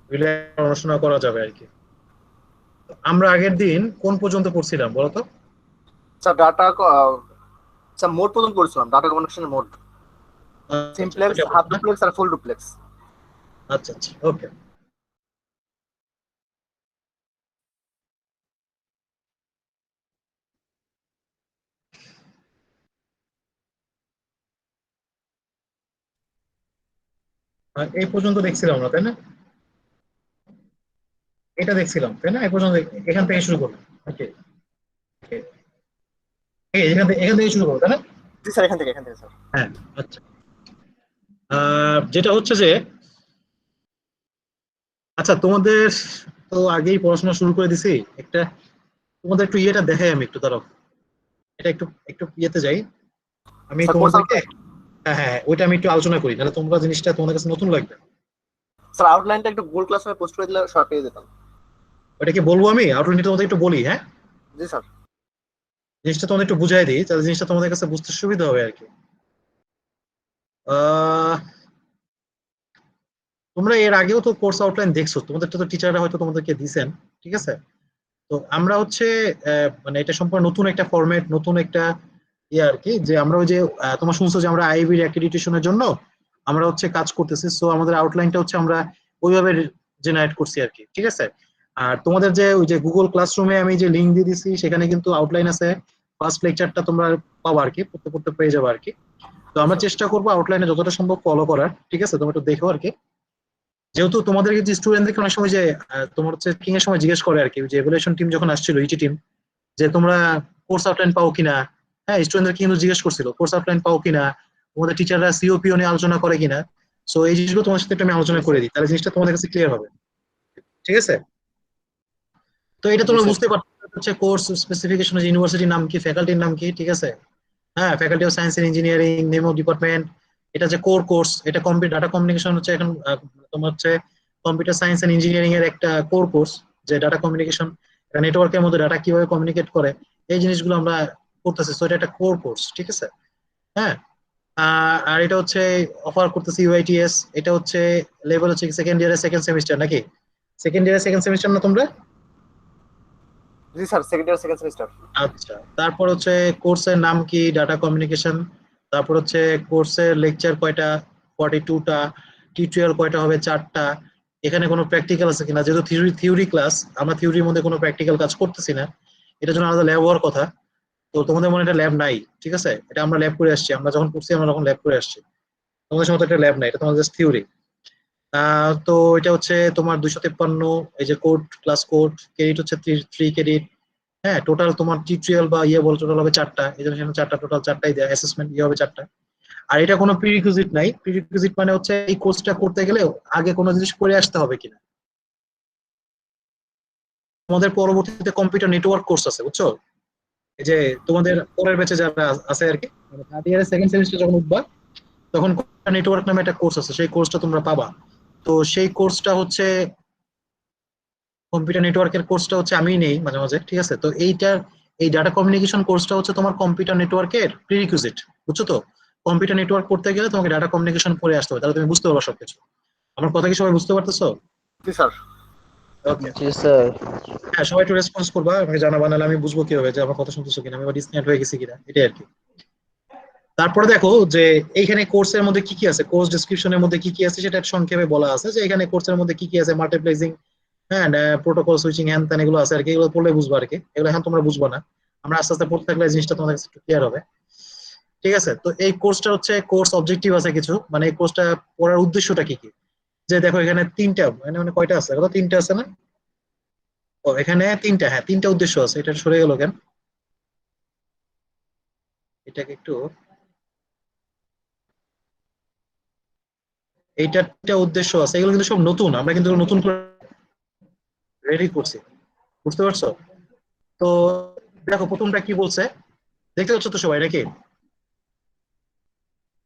মিলে পড়াশোনা করা যাবে আর কি। আমরা আগের দিন কোন পর্যন্ত পড়ছিলাম বলতো? স্যার স্যার মোড পর্যন্ত করেছিলাম, ডাটা কমিউনিকেশনের মোড, আচ্ছা আচ্ছা, সিমপ্লেক্স, ওইটা হাফ পড়ছো না? ডুপ্লেক্স আর ফুল ডুপ্লেক্স। আচ্ছা আচ্ছা, ওকে। এই পর্যন্ত দেখছিলাম না, তাই না? এটা দেখছিলাম তাই না? এই পর্যন্ত এখান থেকে শুরু করবো। ওকে, এখান থেকে শুরু করবো তাই না? জি স্যার, এখান থেকে স্যার। হ্যাঁ। আচ্ছা। যেটা হচ্ছে যে, আচ্ছা তোমাদের তো আগেই পড়াশোনা শুরু করে দিছি। একটা তোমাদের একটু ইয়েটা দেখাই, আমি একটু দাঁড়াও, এটা একটু একটু ইয়েতে যাই আমি স্যার কোর্স তোমাদেরকে। আউটলাইন। হ্যাঁ হ্যাঁ হ্যাঁ, ওইটা আমি একটু আলোচনা করি, নাহলে তোমরা জিনিসটা তোমাদের কাছে নতুন লাগবে। স্যার আউটলাইনটা একটু গুগল ক্লাসরুমে পোস্ট করে দিলে সবাই পেয়ে যেতাম। ওটা কি বলবো আমি আউটলাইনটা তোমাদের একটু বলি, হ্যাঁ? জি স্যার। জিনিসটা তোমাদের একটু বুঝাই দিই, তাহলে জিনিসটা তোমাদের কাছে বুঝতে সুবিধা হবে আর কি। আহ তোমরা এর আগেও তো কোর্স আউটলাইন দেখছো, তোমাদের তো টিচাররা হয়তো তোমাদেরকে দিছেন, ঠিক আছে? তো আমরা হচ্ছে মানে এটা সম্পূর্ণ নতুন একটা ফরম্যাট, নতুন একটা ইয়ে আর কি, যে আমরা ওই যে তোমার শুনছো যে আমরা আইবির অ্যাক্রিডিটেশনের জন্য আমরা হচ্ছে কাজ করতেছি, সো আমাদের আউটলাইনটা হচ্ছে আমরা ওইভাবে জেনারেট করছি আর কি, ঠিক আছে? আর তোমাদের যে ওই যে গুগল ক্লাসরুমে আমি যে লিঙ্ক দিয়ে দিছি, সেখানে কিন্তু আউটলাইন আছে। ফার্স্ট লেকচারটা তোমরা পাবো আর কি, পড়তে পড়তে পেয়ে যাবে আর কি। তো জি আমরা স্যার। চেষ্টা করবো আউটলাইনে যতটা সম্ভব ফলো করার, ঠিক আছে? তোমরা একটু দেখো আর কি। যেহেতু তোমাদের যে স্টুডেন্টদেরকে অনেক সময় যে তোমার হচ্ছে কিং এর সময় জিজ্ঞেস করে আর কি, যে এভালুয়েশন টিম যখন আসছিল, ইটি টিম, যে তোমরা কোর্স আউটলাইন পাও কিনা। হ্যাঁ, স্টুডেন্টদের কিন্তু জিজ্ঞেস করছিল কোর্স আউটলাইন পাও কিনা, তোমাদের টিচাররা সিওপিও নিয়ে আলোচনা করে কিনা। সো এই জিনিসগুলো তোমার সাথে একটু আমি আলোচনা করে দিই, তাহলে জিনিসটা তোমাদের কাছে ক্লিয়ার হবে, ঠিক আছে? তো এটা জি তোমরা স্যার। বুঝতে পারছো, হচ্ছে কোর্স স্পেসিফিকেশন, ইউনিভার্সিটির নাম কি, ফ্যাকাল্টির নাম কি, ঠিক আছে? হ্যাঁ, faculty of science and engineering, name of department. এটা যে কোর কোর্স, এটা কম্পিউটার ডাটা কমিউনিকেশন হচ্ছে এখন তোমার হচ্ছে কম্পিউটার সায়েন্স এন্ড ইঞ্জিনিয়ারিং এর একটা কোর কোর্স, যে ডাটা কমিউনিকেশন, নেটওয়ার্কের মধ্যে ডাটা কিভাবে কমিউনিকেট করে, এই জিনিসগুলো আমরা করতেছি। তো এটা একটা কোর কোর্স, ঠিক আছে? হ্যাঁ। আর এটা হচ্ছে অফার করতেছি ইউআইটিএস। এটা হচ্ছে লেভেল হচ্ছে সেকেন্ড ইয়ারের সেকেন্ড সেমিস্টার নাকি? সেকেন্ড ইয়ারের সেকেন্ড সেমিস্টার না তোমরা? জি sir, second year second semester. আচ্ছা, তারপর হচ্ছে কোর্সের নাম কি, ডাটা কমিউনিকেশন। তারপর হচ্ছে কোর্সের লেকচার কয়টা, 42টা। টিউটোরিয়াল কয়টা হবে, 4টা। এখানে কোনো প্র্যাকটিক্যাল আছে কিনা, যেহেতু থিওরি থিওরি ক্লাস, আমরা থিওরির মধ্যে কোনো প্র্যাকটিক্যাল কাজ করতেছি না। এটার জন্য আলাদা ল্যাব হওয়ার কথা। তো তোমাদের মনে একটা ল্যাব নাই, ঠিক আছে? এটা আমরা ল্যাব করে আসছি, আমরা যখন করছি আমরা যখন ল্যাব করে আসছি। তোমাদের সময় তো একটা ল্যাব নাই, এটা তোমাদের জাস্ট থিওরি। তো এটা হচ্ছে তোমার 253, এই যে কোড, ক্লাস কোড, ক্রেডিট হচ্ছে 3 ক্রেডিট। হ্যাঁ, টোটাল তোমার টিউটোরিয়াল বা ইয়ে বল টোটাল হবে 4টা, এই জন্য সেখানে 4টা, টোটাল 4টাই দেয়, অ্যাসেসমেন্ট ইয়ে হবে 4টা। আর এটা কোনো প্রিরিকুইজিট নাই। প্রিরিকুইজিট মানে হচ্ছে এই কোর্সটা করতে গেলে আগে কোনো জিনিস করে আসতে হবে কিনা। তোমাদের পরবর্তীতে কম্পিউটার নেটওয়ার্ক কোর্স আছে, বুঝছো? এই যে তোমাদের পরের ব্যাচে যারা আছে আর কি, মানে থার্ড ইয়ারের সেকেন্ড সেমিস্টার যখন উঠবা, তখন কম্পিউটার নেটওয়ার্ক নামে একটা কোর্স আছে, সেই কোর্সটা তোমরা পাবা। তো সেই কোর্সটা হচ্ছে কম্পিউটার নেটওয়ার্কের কোর্সটা হচ্ছে আমি নেই মাঝে মাঝে, ঠিক আছে? তো এইটার এই ডাটা কমিউনিকেশন কোর্সটা হচ্ছে তোমার কম্পিউটার নেটওয়ার্কের প্রিরিকুইজিট, বুঝছো তো? কম্পিউটার নেটওয়ার্ক করতে গেলে তোমাকে ডাটা কমিউনিকেশন পড়ে আসতে হবে, তাহলে তুমি বুঝতে পারবে সবকিছু। আমার কথা কি সবাই বুঝতে পারতেছো? জি স্যার। ওকে। জি স্যার। হ্যাঁ, সবাই একটু রেসপন্স করবা, আমাকে জানাবা, নাহলে আমি বুঝবো কিভাবে যে আমার কথা শুনতেছো কিনা, আমি আবার ডিসকানেক্ট হয়ে গেছি কিনা, এটাই আর কি। তারপরে দেখো যে এইখানে কোর্সের মধ্যে কি কি আছে, কোর্স ডেসক্রিপশনের মধ্যে কি কি আছে সেটা একটু সংক্ষেপে বলা আছে, যে এখানে কোর্সের মধ্যে কি কি আছে, মাল্টিপ্লেক্সিং, হ্যাঁ, প্রোটোকল সুইচিং, হ্যান ত্যান, এগুলো আছে আর কি। এগুলো পড়লে বুঝবো আর কি, এগুলো এখন তোমরা বুঝবো না। আমরা আস্তে আস্তে পড়তে থাকলে এই জিনিসটা তোমাদের কাছে একটু ক্লিয়ার হবে, ঠিক আছে? তো এই কোর্সটা হচ্ছে কোর্স অবজেক্টিভ আছে কিছু, মানে এই কোর্সটা পড়ার উদ্দেশ্যটা কি কি। যে দেখো এখানে তিনটা, মানে মানে কয়টা আছে, কত, তিনটা আছে না? ও, এখানে তিনটা, হ্যাঁ তিনটা উদ্দেশ্য আছে। এটা সরে গেল কেন? এটাকে একটু, এইটার তিনটা উদ্দেশ্য আছে, এগুলো কিন্তু সব নতুন, আমরা কিন্তু এগুলো নতুন করে রেডি করছি, বুঝতে পারছো? তো দেখো প্রথমটা কি বলছে, দেখতে পাচ্ছ তো সবাই নাকি?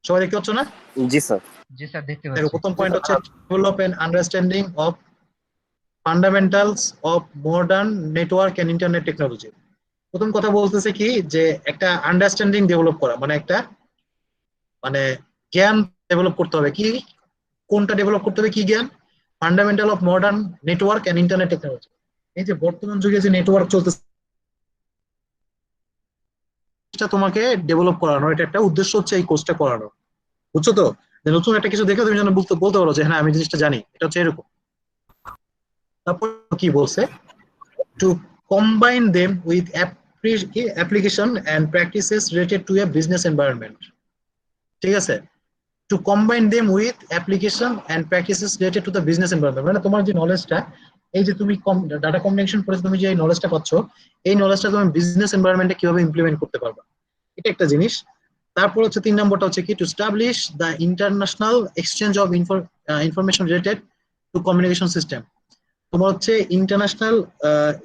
সবাই দেখতে পাচ্ছ না? জি স্যার। জি স্যার, দেখতে দেখো পাচ্ছি। প্রথম জি পয়েন্ট স্যার। হচ্ছে develop and understanding of fundamentals of modern network and internet technology. প্রথম কথা বলতেছে কি, যে একটা আন্ডারস্ট্যান্ডিং ডেভেলপ করা, মানে একটা, মানে জ্ঞান ডেভেলপ করতে হবে কি, কোনটা ডেভেলপ করতে হবে, কি জ্ঞান? Fundamental of modern network and internet technology. এই যে বর্তমান যুগে যে নেটওয়ার্ক চলতেছে এটা তোমাকে ডেভেলপ করানো, এটা একটা উদ্দেশ্য হচ্ছে এই কোর্সটা করানো, বুঝছো তো? যে নতুন একটা কিছু দেখে তুমি যেন বলতে বলতে পারো যে হ্যাঁ আমি জিনিসটা জানি, এটা হচ্ছে এরকম। তারপর কি বলছে, to combine them with application and practices related to a business environment. ঠিক আছে, to combine them with application and practices related to the business environment, মানে তোমার যে নলেজটা, এই যে তুমি ডাটা কমিউনিকেশন পড়ে তুমি যে এই নলেজটা পাচ্ছ, এই নলেজটা তুমি বিজনেস এনভায়রনমেন্টে কিভাবে ইমপ্লিমেন্ট করতে পারবে, এটা একটা জিনিস। তারপর হচ্ছে 3 নম্বরটা হচ্ছে কি, two establish the international exchange of information related to communication system. তোমার হচ্ছে international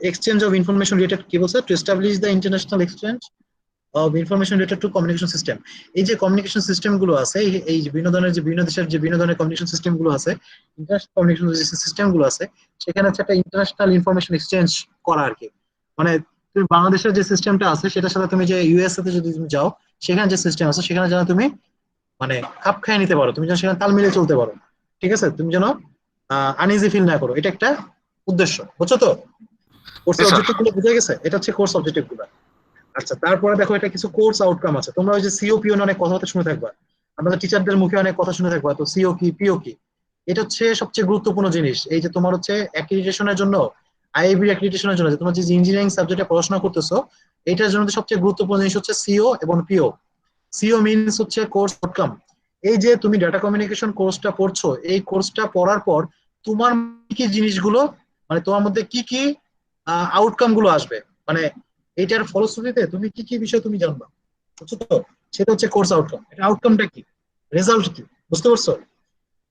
exchange of information related, কি বলছে, to establish the international exchange of information related to communication system. এই যে কমিউনিকেশন সিস্টেম গুলো আছে, এই যে বিভিন্ন ধরনের, যে বিভিন্ন দেশের যে বিভিন্ন ধরনের কমিউনিকেশন সিস্টেম গুলো আছে, ইন্টারন্যাশনাল কমিউনিকেশন সিস্টেম গুলো আছে, সেখানে হচ্ছে একটা ইন্টারন্যাশনাল ইনফরমেশন এক্সচেঞ্জ করা আর কি। মানে তুমি বাংলাদেশের যে সিস্টেমটা আছে সেটার সাথে তুমি যে ইউএসএ তে যদি তুমি যাও, সেখানে যে সিস্টেম আছে সেখানে যেন তুমি মানে খাপ খাইয়ে নিতে পারো, তুমি যেন সেখানে তাল মিলিয়ে চলতে পারো। ঠিক আছে, তুমি যেন আনইজি ফিল না করো, এটা একটা উদ্দেশ্য, বুঝছো তো? জি কোর্সের স্যার। অবজেক্টিভ গুলো বুঝে গেছে, এটা হচ্ছে কোর্স অবজেক্টিভ গুলো। আচ্ছা, তারপরে দেখো এটা কিছু কোর্স আউটকাম আছে। তোমরা ওই যে সিও পিও অনেক কথা শুনে থাকবা, আমাদের টিচারদের মুখে অনেক কথা শুনে থাকবা, তো সিও কি পিও কি, এটা হচ্ছে সবচেয়ে গুরুত্বপূর্ণ জিনিস। এই যে তোমার হচ্ছে অ্যাক্রিডিটেশনের জন্য, আইএবি অ্যাক্রিডিটেশনের জন্য, যে তোমার যে ইঞ্জিনিয়ারিং সাবজেক্টে পড়াশোনা করতেছো, এটার জন্য সবচেয়ে গুরুত্বপূর্ণ জিনিস হচ্ছে সিও এবং পিও। সিও মিনস হচ্ছে কোর্স আউটকাম। এই যে তুমি ডাটা কমিউনিকেশন কোর্সটা পড়ছো, এই কোর্সটা পড়ার পর তোমার কি কি জিনিসগুলো, মানে তোমার মধ্যে কি কি আউটকাম গুলো আসবে, মানে এটার ফলশ্রুতিতে তুমি কি কি বিষয় তুমি জানবা, বুঝছো তো? সেটা হচ্ছে কোর্স আউটকাম। এটা আউটকামটা কি, রেজাল্ট কি, বুঝতে পারছো?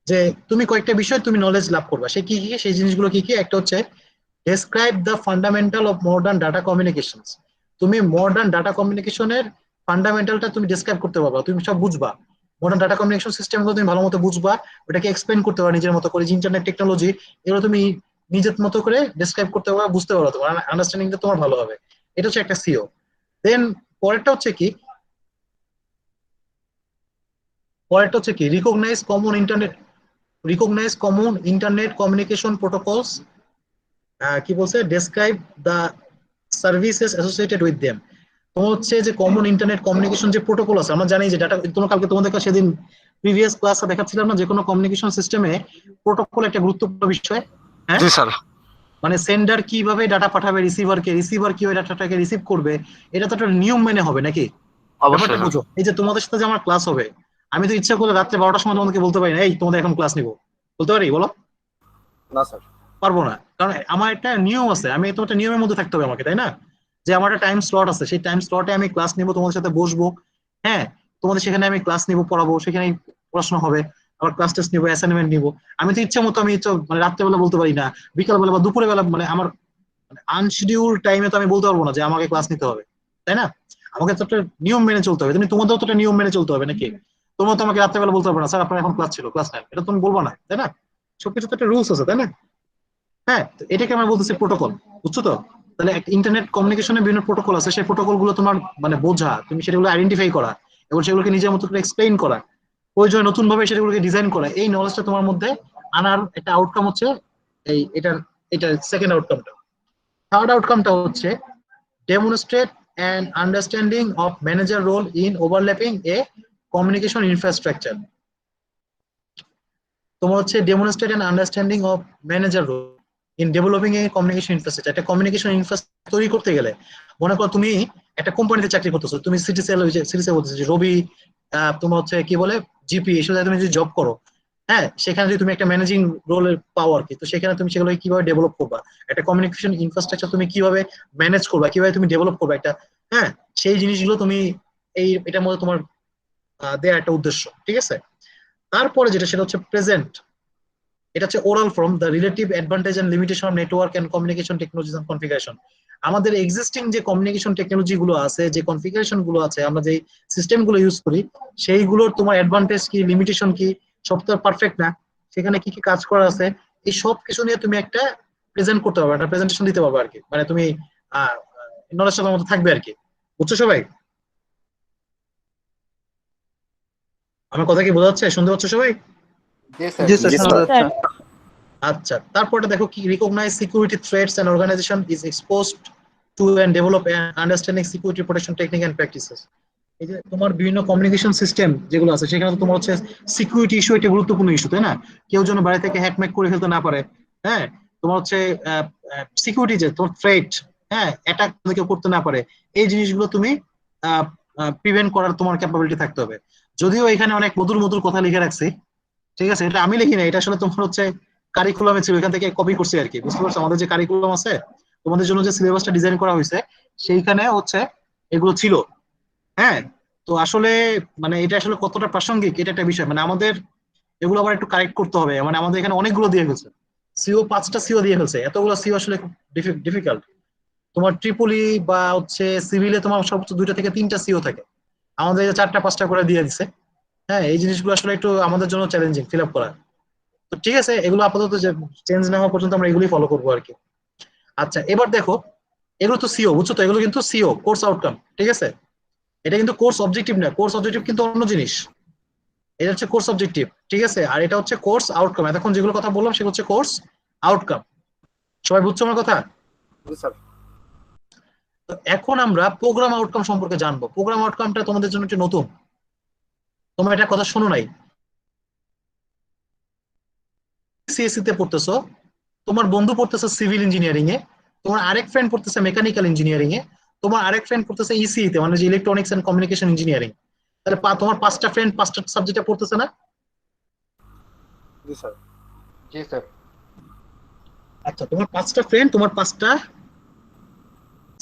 যে তুমি কয়েকটা বিষয় তুমি নলেজ লাভ করবা, সে কি কি, সেই জিনিসগুলো কি কি। একটা হচ্ছে describe the fundamental of modern data communication. তুমি মডার্ন ডাটা কমিউনিকেশনের ফান্ডামেন্টালটা তুমি ডেসক্রাইব করতে পারবা, তুমি সব বুঝবা। মডার্ন ডাটা কমিউনিকেশন সিস্টেম গুলো তুমি ভালো মতো বুঝবা, ওটাকে এক্সপ্লেন করতে পারবা নিজের মতো করে, যে ইন্টারনেট টেকনোলজি, এগুলো তুমি নিজের মতো করে ডেসক্রাইব করতে পারবা, বুঝতে পারবা, তোমার আন্ডারস্ট্যান্ডিংটা তোমার ভালো হবে। এটা হচ্ছে একটা সিও। দেন পরেরটা হচ্ছে কি, recognise common internet communication protocols. কি বলছে, describe the services associated with them. তোমার হচ্ছে যে কমন ইন্টারনেট কমিউনিকেশন যে প্রোটোকল আছে, আমরা জানি যে ডাটা, তোমার কালকে তোমাদের সেদিন প্রিভিয়াস ক্লাসে দেখাচ্ছিলাম না, যে কোনো কমিউনিকেশন সিস্টেমে প্রোটোকল একটা গুরুত্বপূর্ণ বিষয়। হ্যাঁ, জি স্যার। মানে সেন্ডার কিভাবে ডাটা পাঠাবে রিসিভারকে, রিসিভার কিভাবে ডাটাটাকে রিসিভ করবে, এটা তো একটা নিয়ম মেনে হবে নাকি? অবশ্যই ব্যাপারটা স্যার। বুঝো। এই যে তোমাদের সাথে যে আমার ক্লাস হবে, আমি তো ইচ্ছা করলে রাত্রে 12টার সময় তোমাদেরকে বলতে পারি না এই তোমাদের এখন ক্লাস নিবো, বলতে পারি বলো? না স্যার। পারবো না, কারণ আমার একটা নিয়ম আছে, আমি তো একটা নিয়মের মধ্যে থাকতে হবে আমাকে, তাই না? যে আমার একটা টাইম স্লট আছে, সেই টাইম স্লটে আমি ক্লাস নিব, তোমাদের সাথে বসবো। হ্যাঁ, তোমাদের সেখানে আমি ক্লাস নিব, পড়াবো, সেখানে পড়াশোনা হবে, আবার ক্লাস টেস্ট নিবো, অ্যাসাইনমেন্ট নিবো। আমি তো ইচ্ছা মতো, আমি ইচ্ছা মানে রাত্রেবেলা বলতে পারি না, বিকালবেলা বা দুপুরে বেলা, মানে আমার আনশিডিউল টাইমে তো আমি বলতে পারবো না যে আমাকে ক্লাস নিতে হবে, তাই না? আমাকে তো একটা নিয়ম মেনে চলতে হবে, তুমি তোমাদেরও তো একটা নিয়ম মেনে চলতে হবে নাকি? তোমরা তো আমাকে রাত্রেবেলা বলতে পারবে না স্যার আপনার এখন ক্লাস ছিল, ক্লাস নেন, এটা তুমি বলবো না, তাই না? সবকিছু তো একটা রুলস আছে, তাই না? হ্যাঁ, তো এটাকে আমরা বলতেছি প্রোটোকল, বুঝছো তো? তাহলে একটা ইন্টারনেট কমিউনিকেশনের বিভিন্ন প্রোটোকল আছে, সেই প্রোটোকল গুলো তোমার মানে বোঝা, তুমি সেগুলো আইডেন্টিফাই করা এবং সেগুলোকে নিজের মতো করে এক্সপ্লেইন করা, প্রয়োজনে নতুন ভাবে সেগুলোকে ডিজাইন করা, এই নলেজটা তোমার মধ্যে আনার একটা আউটকাম হচ্ছে এই এটার, এটা সেকেন্ড আউটকামটা। থার্ড আউটকামটা হচ্ছে demonstrate and understanding of manager role in overlapping a communication infrastructure. তোমার হচ্ছে demonstrate and understanding of manager role in developing a communication infrastructure. একটা কমিউনিকেশন ইনফ্রাস্ট্রাকচার তৈরি করতে গেলে, মনে করো তুমি একটা কোম্পানিতে চাকরি করতেছো, তুমি সিটিসেল বলতেছো যে রবি, তোমার হচ্ছে কি বলে, জিপি, এসব জায়গায় তুমি যদি জব করো, হ্যাঁ, সেখানে যদি তুমি একটা ম্যানেজিং রোলে পাও আর কি, তো সেখানে তুমি সেগুলো কিভাবে ডেভেলপ করবা, একটা কমিউনিকেশন ইনফ্রাস্ট্রাকচার তুমি কিভাবে ম্যানেজ করবা, কিভাবে তুমি ডেভেলপ করবা একটা, হ্যাঁ, সেই জিনিসগুলো তুমি এই এটার মধ্যে তোমার দেওয়ার একটা উদ্দেশ্য। ঠিক আছে, তারপরে যেটা সেটা হচ্ছে প্রেজেন্ট। এটা হচ্ছে oral form, the relative advantage and limitation of network and communication technology and configuration. আমাদের এক্সিস্টিং যে কমিউনিকেশন টেকনোলজি গুলো আছে, যে কনফিগারেশন গুলো আছে, আমরা যে সিস্টেম গুলো ইউজ করি, সেইগুলোর তোমার অ্যাডভান্টেজ কি, লিমিটেশন কি, সব তো পারফেক্ট না, সেখানে কি কি কাজ করা আছে, এই সব কিছু নিয়ে তুমি একটা প্রেজেন্ট করতে পারবে, একটা প্রেজেন্টেশন দিতে পারবে আর কি, মানে তুমি নলেজটা তোমার মধ্যে থাকবে আর কি, বুঝছো সবাই? আমার কথা কি বোঝা যাচ্ছে, শুনতে পাচ্ছ সবাই? জি স্যার। জি স্যার, জি শোনা স্যার। যাচ্ছে। আচ্ছা, তারপরে দেখো কি, recognise security threats and organisation is exposed to and develop understanding security protection technique and practices. এই যে তোমার বিভিন্ন কমিউনিকেশন সিস্টেম যেগুলো আছে সেখানে তো তোমার হচ্ছে সিকিউরিটি ইস্যু একটা গুরুত্বপূর্ণ ইস্যু, তাই না? কেউ যেন বাইরে থেকে হ্যাকম্যাক করে ফেলতে না পারে। হ্যাঁ, তোমার হচ্ছে সিকিউরিটি যে তোমার থ্রেট, হ্যাঁ, অ্যাটাক কেউ করতে না পারে, এই জিনিসগুলো তুমি প্রিভেন্ট করার তোমার ক্যাপাবিলিটি থাকতে হবে। যদিও এখানে অনেক মধুর মধুর কথা লিখে রাখছি, ঠিক আছে, এটা আমি লিখি না, এটা আসলে তোমার হচ্ছে কারিকুলামে ছিল, এখান থেকে কপি করছি আর কি, বুঝতে পারছো? আমাদের যে কারিকুলাম আছে, তোমাদের জন্য যে সিলেবাসটা ডিজাইন করা হয়েছে, সেইখানে হচ্ছে এগুলো ছিল। হ্যাঁ, তো আসলে মানে এটা আসলে কতটা প্রাসঙ্গিক এটা একটা বিষয়, মানে আমাদের এগুলো আবার একটু কারেক্ট করতে হবে। মানে আমাদের এখানে অনেকগুলো দিয়ে ফেলছে, সিও 5টা সিও দিয়ে ফেলছে, এতগুলো সিও আসলে খুব ডিফিকাল্ট। তোমার ট্রিপলি বা হচ্ছে সিভিলে তোমার সর্বোচ্চ 2টা থেকে 3টা সিও থাকে, আমাদের এই যে 4টা 5টা করে দিয়ে দিছে। হ্যাঁ, এই জিনিসগুলো আসলে একটু আমাদের জন্য চ্যালেঞ্জিং ফিল আপ করা। তো ঠিক আছে, এগুলো আপাতত যে চেঞ্জ না হওয়া পর্যন্ত আমরা এগুলোই ফলো করবো আর কি। আচ্ছা, এবার দেখো, এগুলো তো সিও, বুঝছো তো, এগুলো কিন্তু সিও কোর্স আউটকাম, ঠিক আছে? এটা কিন্তু কোর্স অবজেক্টিভ না, কোর্স অবজেক্টিভ কিন্তু অন্য জিনিস। এটা হচ্ছে কোর্স অবজেক্টিভ, ঠিক আছে, আর এটা হচ্ছে কোর্স আউটকাম। এতক্ষণ যেগুলো কথা বললাম সেগুলো হচ্ছে কোর্স আউটকাম। সবাই বুঝছো আমার কথা? জি স্যার। তো এখন আমরা প্রোগ্রাম আউটকাম সম্পর্কে জানবো। প্রোগ্রাম আউটকামটা তোমাদের জন্য একটু নতুন, তোমরা এটা কথা শোনো নাই। সিএসসি তে পড়তেছো, তোমার বন্ধু পড়তেছে সিভিল ইঞ্জিনিয়ারিং এ, তোমার আরেক ফ্রেন্ড পড়তেছে মেকানিক্যাল ইঞ্জিনিয়ারিং এ, তোমার আরেক ফ্রেন্ড পড়তেছে ইসিই তে, মানে যে ইলেকট্রনিক্স এন্ড কমিউনিকেশন ইঞ্জিনিয়ারিং। তাহলে তোমার 5টা ফ্রেন্ড 5টা সাবজেক্টে পড়তেছে না? জি স্যার। জি স্যার। আচ্ছা, তোমার 5টা ফ্রেন্ড তোমার 5টা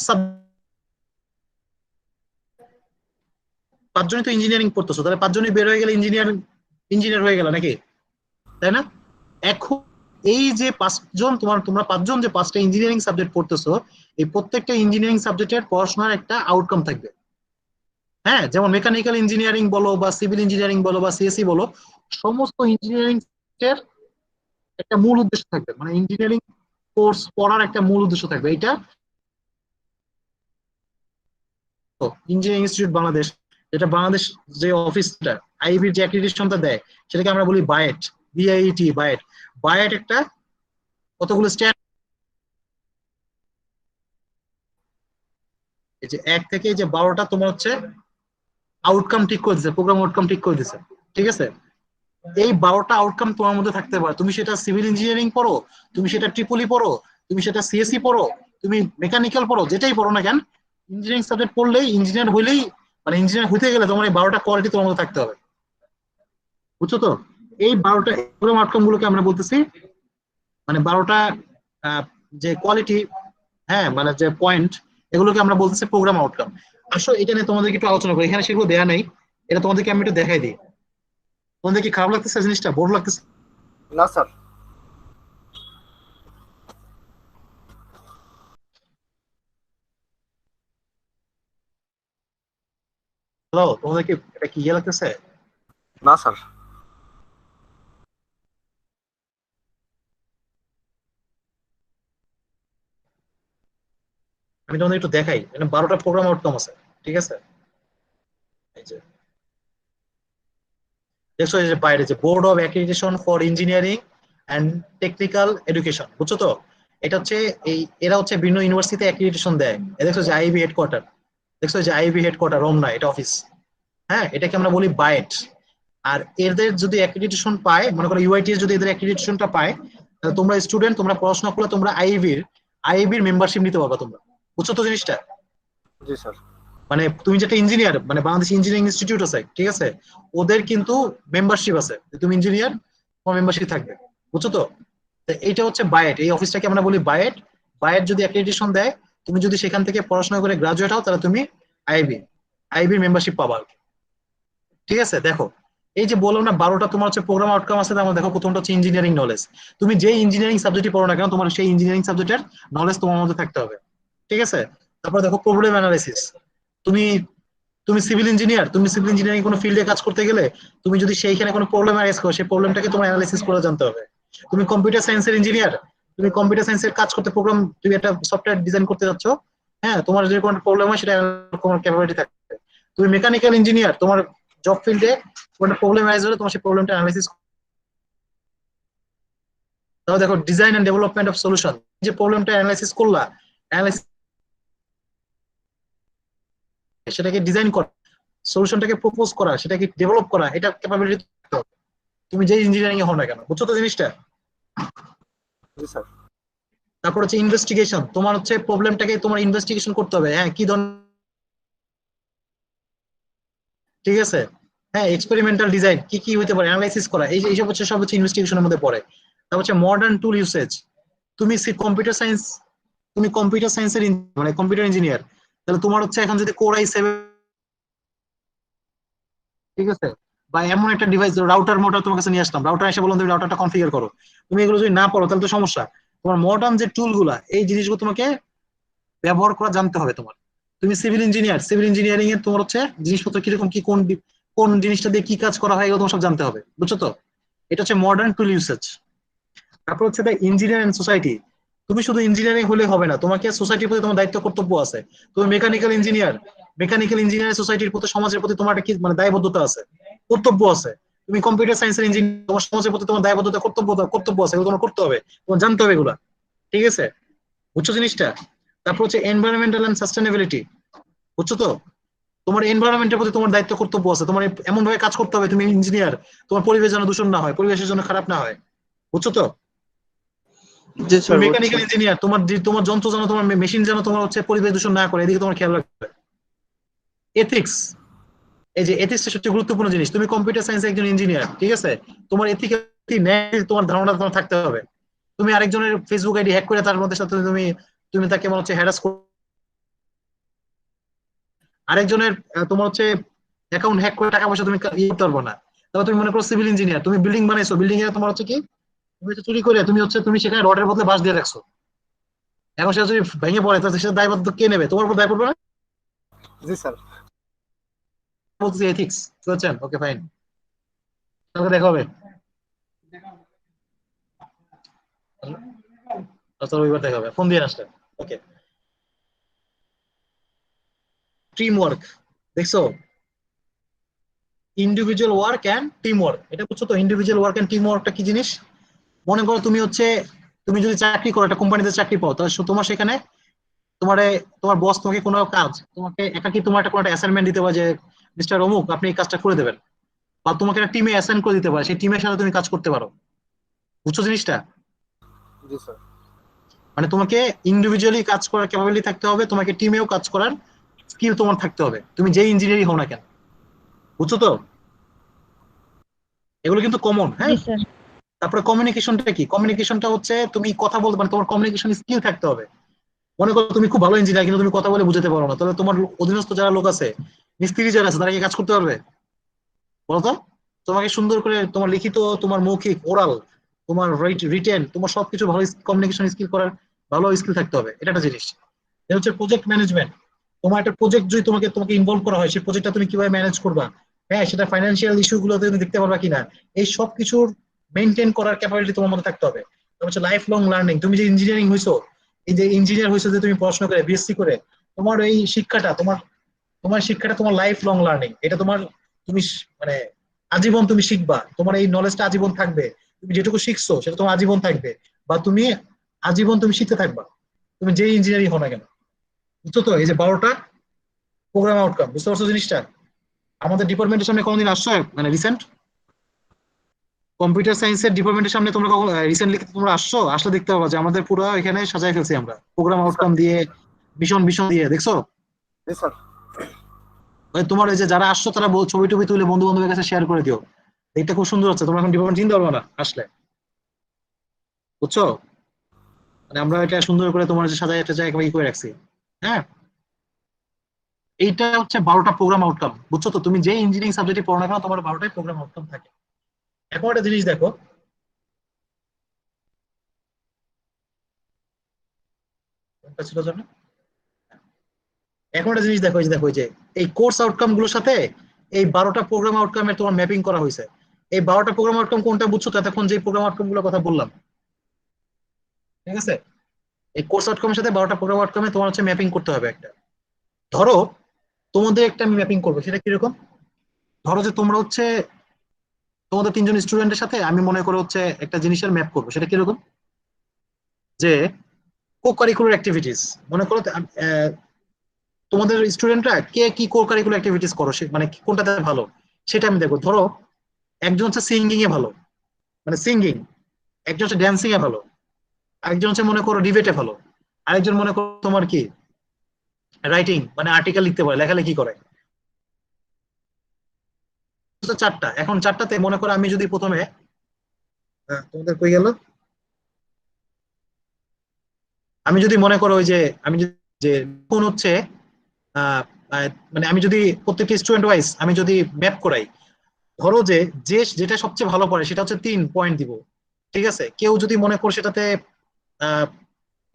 সাবজেক্ট, 5জনই তো ইঞ্জিনিয়ারিং পড়তেছো, তাহলে 5জনই বের হয়ে গেলে ইঞ্জিনিয়ার হয়ে গেল নাকি, তাই না? এখন এই যে 5জন তোমরা 5জন যে 5টা ইঞ্জিনিয়ারিং সাবজেক্ট পড়তেছো, এই প্রত্যেকটা ইঞ্জিনিয়ারিং সাবজেক্টের পড়াশোনার একটা আউটকাম থাকবে। হ্যাঁ, যেমন মেকানিক্যাল ইঞ্জিনিয়ারিং বলো বা সিভিল ইঞ্জিনিয়ারিং বলো বা সিএসসি বলো, সমস্ত ইঞ্জিনিয়ারিং এর একটা মূল উদ্দেশ্য থাকবে, মানে ইঞ্জিনিয়ারিং কোর্স পড়ার একটা মূল উদ্দেশ্য থাকবে এটা। ইঞ্জিনিয়ারিং ইনস্টিটিউট বাংলাদেশ, যেটা বাংলাদেশ যে অফিসটা আইবির যে অ্যাক্রিডিটেশনটা দেয়, সেটাকে আমরা বলি বায়েট, বিআইটি, বায়েট। বায়েট একটা কতগুলো স্ট্যান্ড, এই যে 1 থেকে এই যে 12টা তোমার হচ্ছে আউটকাম ঠিক করে দিছে, প্রোগ্রাম আউটকাম ঠিক করে দিছে, ঠিক আছে? এই 12টা আউটকাম তোমার মধ্যে থাকতে পারে, তুমি সেটা সিভিল ইঞ্জিনিয়ারিং পড়ো, তুমি সেটা ট্রিপলি পড়ো, তুমি সেটা সিএসসি পড়ো, তুমি মেকানিক্যাল পড়ো, যেটাই পড়ো না কেন, ইঞ্জিনিয়ারিং সাবজেক্ট পড়লেই, ইঞ্জিনিয়ার হইলেই, মানে ইঞ্জিনিয়ার হইতে গেলে তোমার এই 12টা কোয়ালিটি তোমার মধ্যে থাকতে হবে, বুঝছো তো? এই 12টা প্রোগ্রাম আউটকাম গুলোকে আমরা বলতেছি, মানে 12টা যে কোয়ালিটি, হ্যাঁ, মানে যে পয়েন্ট, এগুলোকে আমরা বলতেছি প্রোগ্রাম আউটকাম। আসলে এটা নিয়ে তোমাদেরকে একটু আলোচনা করি, এখানে সেগুলো দেয়া নেই, এটা তোমাদেরকে আমি একটু দেখাই দিই। তোমাদের কি খারাপ লাগতেছে জিনিসটা, বোর লাগতেছে? না স্যার। হ্যালো, তোমাদের কি এটা কি ইয়ে লাগতেছে? না স্যার। আমি তোমাদের একটু দেখাই, এখানে 12টা প্রোগ্রাম আউটকাম আছে, ঠিক আছে? এই যে দেখছো, এই যে বাইরে যে board of accreditation for engineering and technical education, বুঝছো তো? এটা হচ্ছে এরা হচ্ছে বিভিন্ন ইউনিভার্সিটিতে অ্যাক্রিডিটেশন দেয়। দেখছো যে আইবি হেডকোয়ার্টার, দেখছো যে আইবি হেডকোয়ার্টার রমনা, এটা অফিস। হ্যাঁ, এটাকে আমরা বলি বায়েট। আর এদের যদি অ্যাক্রিডিটেশন পায়, মনে করো ইউআইটিএস যদি এদের অ্যাক্রিডিটেশনটা পায়, তাহলে তোমরা স্টুডেন্ট, তোমরা পড়াশোনা করলে তোমরা আইবির মেম্বারশিপ নিতে পারবা তোমরা, বুঝছো তো জিনিসটা? জি স্যার। মানে তুমি যেটা ইঞ্জিনিয়ার, মানে বাংলাদেশ ইঞ্জিনিয়ারিং ইনস্টিটিউট আছে, ঠিক আছে, ওদের কিন্তু মেম্বারশিপ আছে, তুমি ইঞ্জিনিয়ার, তোমার মেম্বারশিপ থাকবে, বুঝছো তো? তো এইটা হচ্ছে বায়েট, এই অফিসটাকে আমরা বলি বায়েট। বায়েট যদি অ্যাক্রিডিটেশন দেয়, তুমি যদি সেখান থেকে পড়াশোনা করে গ্রাজুয়েট হও, তাহলে তুমি আইবি আইবির মেম্বারশিপ পাবা আর কি। ঠিক আছে, দেখো, এই যে বললাম না 12টা তোমার হচ্ছে প্রোগ্রাম আউটকাম আছে, তার মধ্যে দেখো প্রথমটা হচ্ছে ইঞ্জিনিয়ারিং নলেজ। তুমি যে ইঞ্জিনিয়ারিং সাবজেক্টই পড়ো না কেন, তোমার সেই ইঞ্জিনিয়ারিং সাবজেক্টের নলেজ তোমার মধ্যে থাকতে হবে, ঠিক আছে? তারপর দেখো প্রবলেম অ্যানালাইসিস। তুমি তুমি সিভিল ইঞ্জিনিয়ার, তুমি সিভিল ইঞ্জিনিয়ারিং কোনো ফিল্ডে কাজ করতে গেলে, তুমি যদি সেইখানে কোনো প্রবলেম অ্যারাইজ করো, সেই প্রবলেমটাকে তোমার অ্যানালাইসিস করে জানতে হবে। তুমি কম্পিউটার সায়েন্সের ইঞ্জিনিয়ার, তুমি কম্পিউটার সায়েন্সের কাজ করতে, তুমি একটা সফটওয়্যার ডিজাইন করতে যাচ্ছ, হ্যাঁ, তোমার যদি কোনো প্রবলেম হয় সেটা তোমার ক্যাপাবিলিটি থাকবে। তুমি মেকানিক্যাল ইঞ্জিনিয়ার, তোমার জব ফিল্ডে কোনো প্রবলেম অ্যারাইজ হলে তোমার সেই প্রবলেমটা অ্যানালাইসিস তাহলে দেখো design and development of solution, যে প্রবলেমটা অ্যানালাইসিস করলা, অ্যানালাইসিস সেটাকে ডিজাইন করা, সলিউশনটাকে প্রপোজ করা, সেটাকে ডেভেলপ করা, এটা ক্যাপাবিলিটি তুমি যে ইঞ্জিনিয়ারিং এ হও না কেন, বুঝছো তো জিনিসটা? জি স্যার। তারপর হচ্ছে ইনভেস্টিগেশন, তোমার হচ্ছে প্রবলেমটাকে তোমার ইনভেস্টিগেশন করতে হবে, হ্যাঁ কি ধরনের, ঠিক আছে, হ্যাঁ এক্সপেরিমেন্টাল ডিজাইন কি কি হতে পারে অ্যানালাইসিস করা, এই এইসব হচ্ছে সব হচ্ছে ইনভেস্টিগেশনের মধ্যে পড়ে। তারপর হচ্ছে মডার্ন টুল ইউসেজ, তুমি কম্পিউটার সায়েন্স, তুমি কম্পিউটার সায়েন্সের মানে কম্পিউটার ইঞ্জিনিয়ার, তাহলে তোমার হচ্ছে এখন যদি কোর i7, ঠিক আছে, বা এমন একটা ডিভাইস রাউটার মোটার তোমার কাছে নিয়ে আসলাম, রাউটার এসে বললাম তুমি রাউটারটা কনফিগার করো, তুমি এগুলো যদি না পারো তাহলে তো সমস্যা। তোমার মডার্ন যে টুল গুলা, এই জিনিসগুলো তোমাকে ব্যবহার করা জানতে হবে তোমার। তুমি সিভিল ইঞ্জিনিয়ার, সিভিল ইঞ্জিনিয়ারিং এ তোমার হচ্ছে জিনিসপত্র কিরকম কি, কোন কোন জিনিসটা দিয়ে কি কাজ করা হয় এগুলো তোমার সব জানতে হবে, বুঝছো তো? এটা হচ্ছে মডার্ন টুল ইউসেজ। তারপর হচ্ছে দ্য ইঞ্জিনিয়ার এন্ড সোসাইটি, তুমি শুধু ইঞ্জিনিয়ারিং হলে হবে না, তোমাকে সোসাইটির প্রতি তোমার দায়িত্ব কর্তব্য আছে। তুমি মেকানিক্যাল ইঞ্জিনিয়ার, মেকানিক্যাল ইঞ্জিনিয়ার সোসাইটির প্রতি, সমাজের প্রতি তোমার একটা কি মানে দায়বদ্ধতা আছে, কর্তব্য আছে। তুমি কম্পিউটার সায়েন্সের ইঞ্জিনিয়ার, তোমার সমাজের প্রতি তোমার দায়বদ্ধতা, কর্তব্য আছে, এগুলো তোমার করতে হবে, তোমার জানতে হবে এগুলা, ঠিক আছে, বুঝছো জিনিসটা? তারপর হচ্ছে এনভায়রনমেন্টাল এন্ড সাস্টেনেবিলিটি, বুঝছো তো? তোমার এনভায়রনমেন্টের প্রতি তোমার দায়িত্ব কর্তব্য আছে, তোমার এমন ভাবে কাজ করতে হবে, তুমি ইঞ্জিনিয়ার, তোমার পরিবেশ যেন দূষণ না হয়, পরিবেশের জন্য খারাপ না হয়, বুঝছো তো? জি তুমি স্যার বুঝছি। মেকানিক্যাল ইঞ্জিনিয়ার, তোমার তোমার যন্ত্র যেন, তোমার মেশিন যেন তোমার হচ্ছে পরিবেশ দূষণ না করে, এদিকে তোমার খেয়াল রাখতে হবে। এথিক্স, এই যে এথিক্সটা সবচেয়ে গুরুত্বপূর্ণ জিনিস, তুমি কম্পিউটার সায়েন্স একজন ইঞ্জিনিয়ার, ঠিক আছে, তোমার এথিক্যাল তোমার ধারণা তোমার থাকতে হবে। তুমি আরেকজনের ফেসবুক আইডি হ্যাক করে তার মধ্যে সাথে তুমি তুমি তাকে মনে হচ্ছে হ্যারাস, আরেকজনের তোমার হচ্ছে অ্যাকাউন্ট হ্যাক করে টাকা পয়সা তুমি ইয়ে করতে পারবে না। তারপর তুমি মনে করো সিভিল ইঞ্জিনিয়ার, তুমি বিল্ডিং বানাইছো, বিল্ডিং এ তোমার হচ্ছে কি, তুমি হচ্ছে চুরি করে তুমি হচ্ছে তুমি সেখানে রডের বদলে বাঁশ দিয়ে রাখছো, এখন সেটা যদি ভেঙে পড়ে তাহলে সেটা দায়বদ্ধ কে নেবে? তোমার উপর দায় পড়বে না? জি স্যার। বলতেছি এথিক্স, বুঝছেন? ওকে ফাইন, তাহলে দেখা হবে, আচ্ছা রবিবার দেখা হবে, ফোন দিয়ে আসলে। ওকে, টিম ওয়ার্ক, দেখছো, individual work and team work, এটা বুঝছো তো? ইন্ডিভিজুয়াল ওয়ার্ক অ্যান্ড টিম ওয়ার্কটা কি জিনিস? মনে করো তুমি হচ্ছে, তুমি যদি চাকরি করো, একটা কোম্পানিতে চাকরি পাও, তাহলে তোমার সেখানে তোমার তোমার বস তোমাকে কোনো কাজ, তোমাকে একাকি তোমার একটা কোনো একটা অ্যাসাইনমেন্ট দিতে পারে যে মিস্টার অমুক আপনি এই কাজটা করে দেবেন, বা তোমাকে একটা টিমে অ্যাসাইন করে দিতে পারে, সেই টিমের সাথে তুমি কাজ করতে পারো, বুঝছো জিনিসটা? জি স্যার। মানে তোমাকে ইন্ডিভিজুয়ালি কাজ করার ক্যাপাবিলিটি থাকতে হবে, তোমাকে টিমেও কাজ করার স্কিল তোমার থাকতে হবে, তুমি যেই ইঞ্জিনিয়ারই হও না কেন, বুঝছো তো? এগুলো কিন্তু কমন, জি হ্যাঁ। স্যার। তারপরে কমিউনিকেশনটা কি? কমিউনিকেশনটা হচ্ছে তুমি কথা বলতে, মানে তোমার কমিউনিকেশন স্কিল থাকতে হবে। মনে করো তুমি খুব ভালো ইঞ্জিনিয়ার কিন্তু তুমি কথা বলে বুঝাতে পারো না, তাহলে তোমার অধীনস্থ যারা লোক আছে, মিস্ত্রি যারা আছে, তারা কি কাজ করতে পারবে বলতো? তোমাকে সুন্দর করে তোমার লিখিত, তোমার মৌখিক, ওরাল, তোমার রিটেন, তোমার সবকিছু ভালো কমিউনিকেশন স্কিল করার ভালো স্কিল থাকতে হবে, এটা একটা জিনিস। এটা হচ্ছে প্রজেক্ট ম্যানেজমেন্ট, তোমার একটা প্রজেক্ট যদি তোমাকে তোমাকে ইনভলভ করা হয়, সেই প্রজেক্টটা তুমি কিভাবে ম্যানেজ করবা, হ্যাঁ সেটা ফাইন্যান্সিয়াল ইস্যু গুলো তুমি দেখতে পারবা কিনা, এই সব কিছুর মেনটেন করার ক্যাপাবিলিটি তোমার মধ্যে থাকতে হবে। তারপর হচ্ছে লাইফ লং লার্নিং, তুমি যে ইঞ্জিনিয়ারিং হইছো, এই যে ইঞ্জিনিয়ার হইছো, যে তুমি পড়াশোনা করে বিএসসি করে, তোমার এই শিক্ষাটা তোমার, তোমার শিক্ষাটা তোমার লাইফ লং লার্নিং, এটা তোমার, তুমি মানে আজীবন তুমি শিখবা, তোমার এই নলেজটা আজীবন থাকবে, তুমি যেটুকু শিখছো সেটা তোমার আজীবন থাকবে, বা তুমি আজীবন তুমি শিখতে থাকবা, তুমি যে ইঞ্জিনিয়ারিং হও না কেন, বুঝছো তো? এই যে 12টা প্রোগ্রাম আউটকাম, বুঝতে পারছো জিনিসটা? আমাদের ডিপার্টমেন্টের সামনে কোনোদিন আসছো মানে রিসেন্ট, কম্পিউটার সায়েন্সের ডিপার্টমেন্টের সামনে তোমরা কখন রিসেন্টলি তোমরা আসছো? আসলে দেখতে পাবো যে আমাদের পুরো এখানে সাজায় ফেলছি আমরা প্রোগ্রাম জি স্যার। আউটকাম দিয়ে, মিশন মিশন দিয়ে, দেখছো? জি স্যার। ওই তোমার এই যে যারা আসছো তারা ছবি টবি তুলে বন্ধু বান্ধবের কাছে শেয়ার করে দিও, দেখতে খুব সুন্দর হচ্ছে, তোমরা এখন ডিপার্টমেন্ট চিনতে পারবে না আসলে, বুঝছো? মানে আমরা এটা সুন্দর করে তোমার যে সাজায় একটা জায়গা করে রাখছি, হ্যাঁ। এইটা হচ্ছে 12টা প্রোগ্রাম আউটকাম, বুঝছো তো? তুমি যে ইঞ্জিনিয়ারিং সাবজেক্টে পড়ো না কেন, তোমার 12টাই প্রোগ্রাম আউটকাম থাকে। এখন একটা জিনিস দেখো, কোনটা ছিল জানো? এখন একটা জিনিস দেখো, এই যে দেখো, এই যে এই কোর্স আউটকাম গুলোর সাথে এই 12টা প্রোগ্রাম আউটকামের তোমার ম্যাপিং করা হয়েছে। এই 12টা প্রোগ্রাম আউটকাম কোনটা বুঝছো তো এতক্ষণ যে প্রোগ্রাম আউটকাম গুলোর কথা বললাম, ঠিক আছে? এই কোর্স আউটকামের সাথে 12টা প্রোগ্রাম আউটকামে তোমার হচ্ছে ম্যাপিং করতে হবে একটা। ধরো তোমাদের একটা আমি ম্যাপিং করবো, সেটা কিরকম? ধরো যে তোমরা হচ্ছে তোমাদের 3জন স্টুডেন্টের সাথে আমি মনে করো হচ্ছে একটা জিনিসের ম্যাপ করবো, সেটা কিরকম? যে কো কারিকুলার অ্যাক্টিভিটিস, মনে করো তোমাদের স্টুডেন্টরা কে কি কো কারিকুলার অ্যাক্টিভিটিস করো, মানে কোনটাতে ভালো সেটা আমি দেখবো। ধরো একজন হচ্ছে সিঙ্গিং এ ভালো, মানে সিঙ্গিং, একজন হচ্ছে ড্যান্সিং এ ভালো, আরেকজন হচ্ছে মনে করো ডিবেটে ভালো, আরেকজন মনে করো তোমার কি রাইটিং মানে আর্টিকেল লিখতে পারে, লেখালেখি করে। তো চারটা, এখন চারটাতে মনে করো আমি যদি প্রথমে তোমাদের কই গেল, আমি যদি মনে করো ওই যে আমি যদি যে কোন হচ্ছে আহ, মানে আমি যদি প্রত্যেকটা স্টুডেন্ট ওয়াইজ আমি যদি ম্যাপ করাই, ধরো যে যে যেটা সবচেয়ে ভালো পারে সেটা হচ্ছে 3 পয়েন্ট দিব। ঠিক আছে, কেউ যদি মনে করো সেটাতে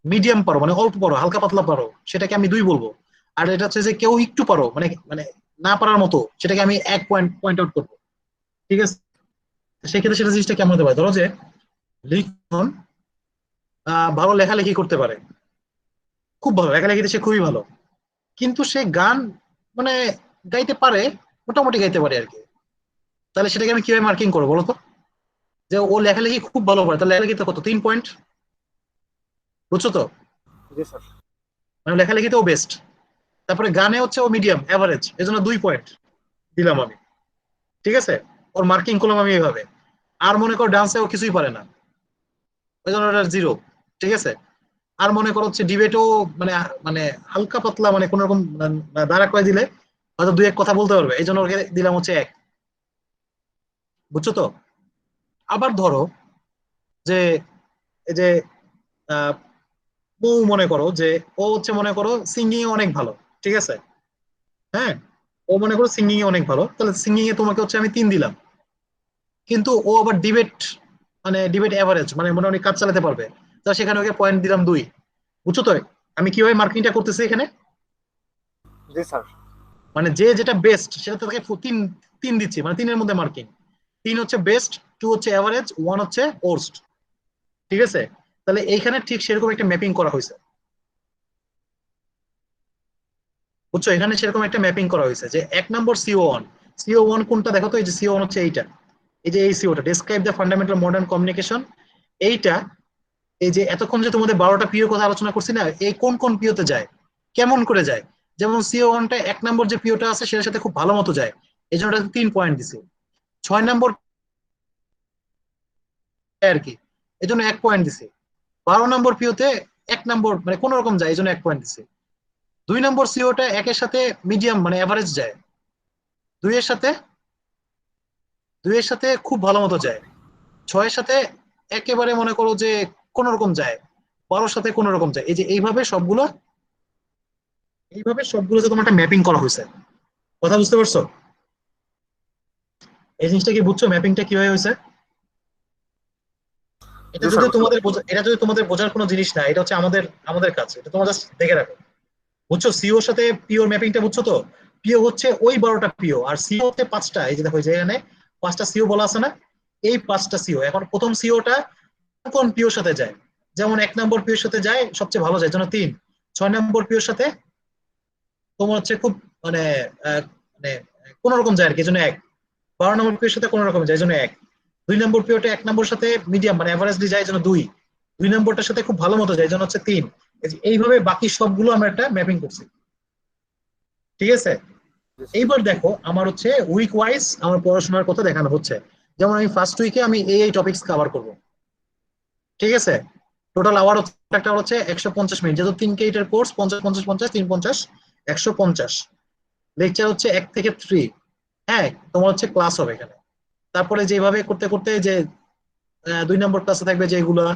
মিডিয়াম পারো মানে অল্প পারো হালকা পাতলা পারো, সেটাকে আমি 2 বলবো। আর এটা হচ্ছে যে কেউ একটু পারো মানে মানে না পারার মতো, সেটাকে আমি 1 পয়েন্ট পয়েন্ট আউট করবো। ঠিক আছে, সেক্ষেত্রে সেটা জিনিসটা কেমন হতে পারে, ধরো যে লিখন ভালো লেখালেখি করতে পারে, খুব ভালো লেখালেখিতে সে খুবই ভালো, কিন্তু সে গান মানে গাইতে পারে, মোটামুটি গাইতে পারে আর কি। তাহলে সেটাকে আমি কিভাবে মার্কিং করবো বলো তো? যে ও লেখালেখি খুব ভালো পারে, তাহলে লেখালেখিতে কত, 3 পয়েন্ট, বুঝছো তো? জি স্যার। মানে লেখালেখিতে ও বেস্ট। তারপরে গানে হচ্ছে ও মিডিয়াম এভারেজ, এজন্য 2 পয়েন্ট দিলাম আমি। ঠিক আছে, ওর মার্কিং করলাম আমি এইভাবে। আর মনে করো ডান্সে ও কিছুই পারে না, ওই জন্য ওটা 0। ঠিক আছে, আর মনে করো হচ্ছে ডিবেটও মানে মানে হালকা পাতলা মানে কোন রকম দাঁড়া করে দিলে হয়তো 2 এক কথা বলতে পারবে, এই জন্য ওকে দিলাম হচ্ছে 1। বুঝছো তো? আবার ধরো যে এই যে আহ, ও মনে করো যে ও হচ্ছে মনে করো সিঙ্গিং এ অনেক ভালো। ঠিক আছে, হ্যাঁ, ও মনে করো সিঙ্গিং এ অনেক ভালো, তাহলে সিঙ্গিং এ তোমাকে হচ্ছে আমি 3 দিলাম। কিন্তু ও আবার ডিবেট মানে ডিবেট এভারেজ মানে মোটামুটি কাজ চালাতে পারবে, তা সেখানে ওকে পয়েন্ট দিলাম 2। বুঝছো তো আমি কিভাবে মার্কিংটা করতেছি এখানে? জি স্যার। মানে যে যেটা বেস্ট সেটা তাকে 3 3 দিচ্ছি, মানে 3-এর মধ্যে মার্কিং। 3 হচ্ছে বেস্ট, 2 হচ্ছে এভারেজ, 1 হচ্ছে ওর্স্ট। ঠিক আছে, তাহলে এইখানে ঠিক সেরকম একটা ম্যাপিং করা হয়েছে। বুঝছো, এখানে সেরকম একটা ম্যাপিং করা হয়েছে যে 1 নম্বর CO1, CO1 কোনটা দেখো তো, এই যে CO1 হচ্ছে এইটা, এই যে এই সিওটা describe the fundamental modern communication. এইটা এই যে এতক্ষণ যে তোমাদের 12টা পিওর কথা আলোচনা করছি না, এই কোন কোন পিওতে যায়, কেমন করে যায়। যেমন CO1টা 1 নম্বর যে পিওটা আছে সেটার সাথে খুব ভালো মতো যায়, এই জন্য 3 পয়েন্ট দিছে। 6 নম্বর আর কি, এই জন্য 1 পয়েন্ট দিছে। 12 নম্বর পিওতে 1 নম্বর মানে কোন রকম যায়, এই জন্য 1 পয়েন্ট দিছে। 2 নম্বর সিওটা 1-এর সাথে মিডিয়াম মানে এভারেজ যায়, 2-এর সাথে 2-এর সাথে খুব ভালো মতো যায়, 6-এর সাথে একেবারে মনে করো যে কোন রকম যায়, 12-এর সাথে কোন রকম যায়। এই যে এইভাবে সবগুলো যে তোমার একটা ম্যাপিং করা হয়েছে। কথা বুঝতে পারছো? এই জিনিসটা কি বুঝছো ম্যাপিংটা কিভাবে হয়েছে? এটা জি স্যার, যদি বুঝতে তোমাদের পারছি। এটা যদি তোমাদের বোঝার কোনো জিনিস না, এটা হচ্ছে আমাদের আমাদের কাছে, এটা তোমরা জাস্ট দেখে রাখো। বুঝছো সিওর সাথে পিওর ম্যাপিংটা বুঝছো তো? পিও হচ্ছে ওই 12টা পিও, আর সিও হচ্ছে 5টা। এই যে দেখো যে এখানে 5টা সিও বলা আছে না, এই 5টা সিও। এখন প্রথম সিওটা কোন পিওর সাথে যায়, যেমন 1 নম্বর পিওর সাথে যায় সবচেয়ে ভালো যায়, জন্য 3। 6 নম্বর পিওর সাথে তোমার হচ্ছে খুব মানে মানে কোন রকম যায় আর কি, এই জন্য 1। 12 নম্বর পিওর সাথে কোন রকম যায়, এই জন্য 1। 2 নম্বর পিওটা 1 নম্বর সাথে মিডিয়াম মানে অ্যাভারেজলি যায়, এই জন্য 2। 2 নম্বরটার সাথে খুব ভালো মতো যায়, এই জন্য হচ্ছে 3। এইভাবে বাকি সবগুলো আমরা একটা ম্যাপিং করছি। ঠিক আছে, জি স্যার। এইবার দেখো আমার হচ্ছে উইক ওয়াইজ আমার পড়াশোনার কথা দেখানো হচ্ছে। যেমন আমি ফার্স্ট উইকে আমি এই টপিকস কভার করব। ঠিক আছে, টোটাল আওয়ার হচ্ছে একটা হচ্ছে 150 মিনিট, যেহেতু 3 ক্রেডিটের কোর্স, 50 50 50 3 50 150। লেকচার হচ্ছে 1 থেকে 3। হ্যাঁ, তোমার হচ্ছে ক্লাস হবে এখানে। তারপরে যেভাবে করতে করতে যে 2 নম্বর ক্লাসে থাকবে যেগুলা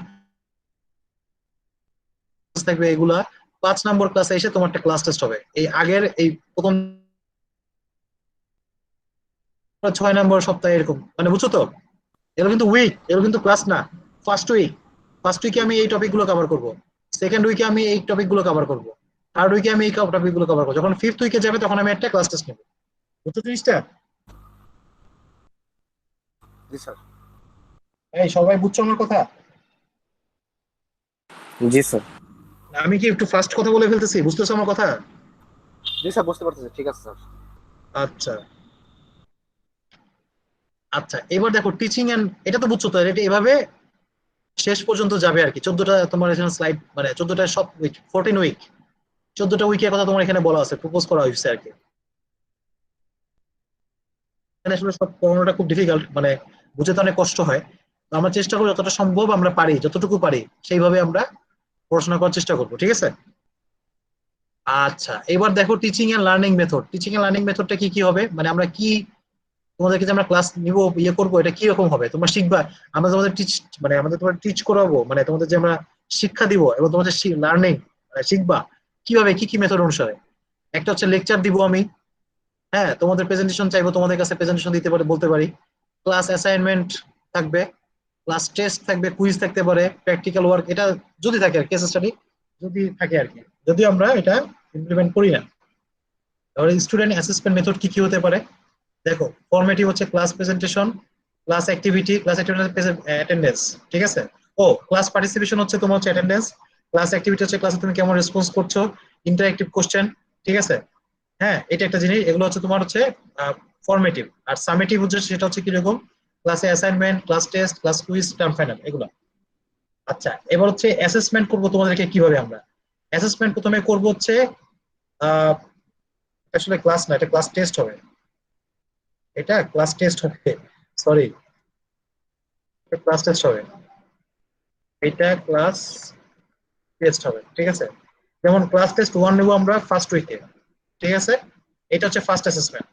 থাকবে এগুলা, 5 নম্বর ক্লাসে এসে তোমার একটা ক্লাস টেস্ট হবে। এই আগের এই প্রথম 6 নম্বর সপ্তাহে এরকম, মানে বুঝছো তো? এগুলো কিন্তু উইক, এগুলো কিন্তু ক্লাস না। ফার্স্ট উইক, ফার্স্ট উইকে আমি এই টপিক গুলো কভার করবো, সেকেন্ড উইকে আমি এই টপিক গুলো কভার করবো, থার্ড উইকে আমি এই টপিক গুলো কভার করবো, যখন ফিফথ উইকে যাবে তখন আমি একটা ক্লাস টেস্ট নেবো। বুঝছো জিনিসটা? জি স্যার। এই সবাই বুঝছো আমার কথা? জি স্যার। আমি কি একটু ফাস্ট কথা বলে ফেলতেছি, বুঝতেছো আমার কথা? জি স্যার, বুঝতে পারতেছি। ঠিক আছে স্যার। আচ্ছা, আচ্ছা, এবার দেখো টিচিং এন্ড, এটা তো বুঝছো তো, এটা এভাবে শেষ পর্যন্ত যাবে আর কি। 14টা তোমার এখানে স্লাইড, মানে 14টা সব উইক, 14 উইক, 14টা উইকের কথা তোমার এখানে বলা আছে, প্রপোজ করা হয়েছে আর কি। এখানে আসলে সব পড়ানোটা খুব ডিফিকাল্ট, মানে বুঝতে অনেক কষ্ট হয়। তো আমরা চেষ্টা করি যতটা সম্ভব, আমরা পারি যতটুকু পারি সেইভাবে আমরা পড়াশোনা করার চেষ্টা করবো, ঠিক আছে? আচ্ছা, এবার দেখো teaching and learning method. Teaching and learning মেথডটা কি কি হবে, মানে আমরা কি তোমাদেরকে যে আমরা ক্লাস নিব, ইয়ে করবো, এটা কি রকম হবে, তোমরা শিখবা। আমরা তোমাদের টিচ, মানে আমাদের তোমার টিচ করাবো, মানে তোমাদের যে আমরা শিক্ষা দিব, এবং তোমাদের লার্নিং মানে শিখবা কিভাবে, কি কি মেথড অনুসারে। একটা হচ্ছে লেকচার দিব আমি, হ্যাঁ, তোমাদের প্রেজেন্টেশন চাইবো, তোমাদের কাছে প্রেজেন্টেশন দিতে পারে, বলতে পারি। ক্লাস অ্যাসাইনমেন্ট থাকবে, ক্লাস টেস্ট থাকবে, কুইজ থাকতে পারে, প্র্যাকটিক্যাল ওয়ার্ক, এটা যদি থাকে আর কেস স্টাডি যদি থাকে আর কি, যদি আমরা এটা ইমপ্লিমেন্ট করি না। তাহলে স্টুডেন্ট অ্যাসেসমেন্ট মেথড কি কি হতে পারে দেখো। ফর্মেটিভ হচ্ছে class presentation, class activity, class attendance, ঠিক আছে? ও ক্লাস পার্টিসিপেশন হচ্ছে তোমার হচ্ছে অ্যাটেন্ডেন্স, ক্লাস অ্যাক্টিভিটি হচ্ছে ক্লাসে তুমি কেমন রেসপন্স করছো, ইন্টারঅ্যাক্টিভ কোশ্চেন, ঠিক আছে? হ্যাঁ, এটা একটা জিনিস, এগুলো হচ্ছে তোমার হচ্ছে ফর্মেটিভ। আর সামেটিভ হচ্ছে সেটা হচ্ছে কিরকম, ক্লাসে assignment, class test, class quiz, term final, এগুলো। আচ্ছা, এবার হচ্ছে অ্যাসেসমেন্ট করবো তোমাদেরকে কিভাবে আমরা। অ্যাসেসমেন্ট প্রথমে করবো হচ্ছে আহ, আসলে ক্লাস না, এটা ক্লাস টেস্ট হবে, এটা ক্লাস টেস্ট হবে, সরি, ক্লাস টেস্ট হবে, এটা ক্লাস টেস্ট হবে, ঠিক আছে? যেমন ক্লাস টেস্ট 1 নেবো আমরা ফার্স্ট উইকে, ঠিক আছে? এটা হচ্ছে ফার্স্ট অ্যাসেসমেন্ট।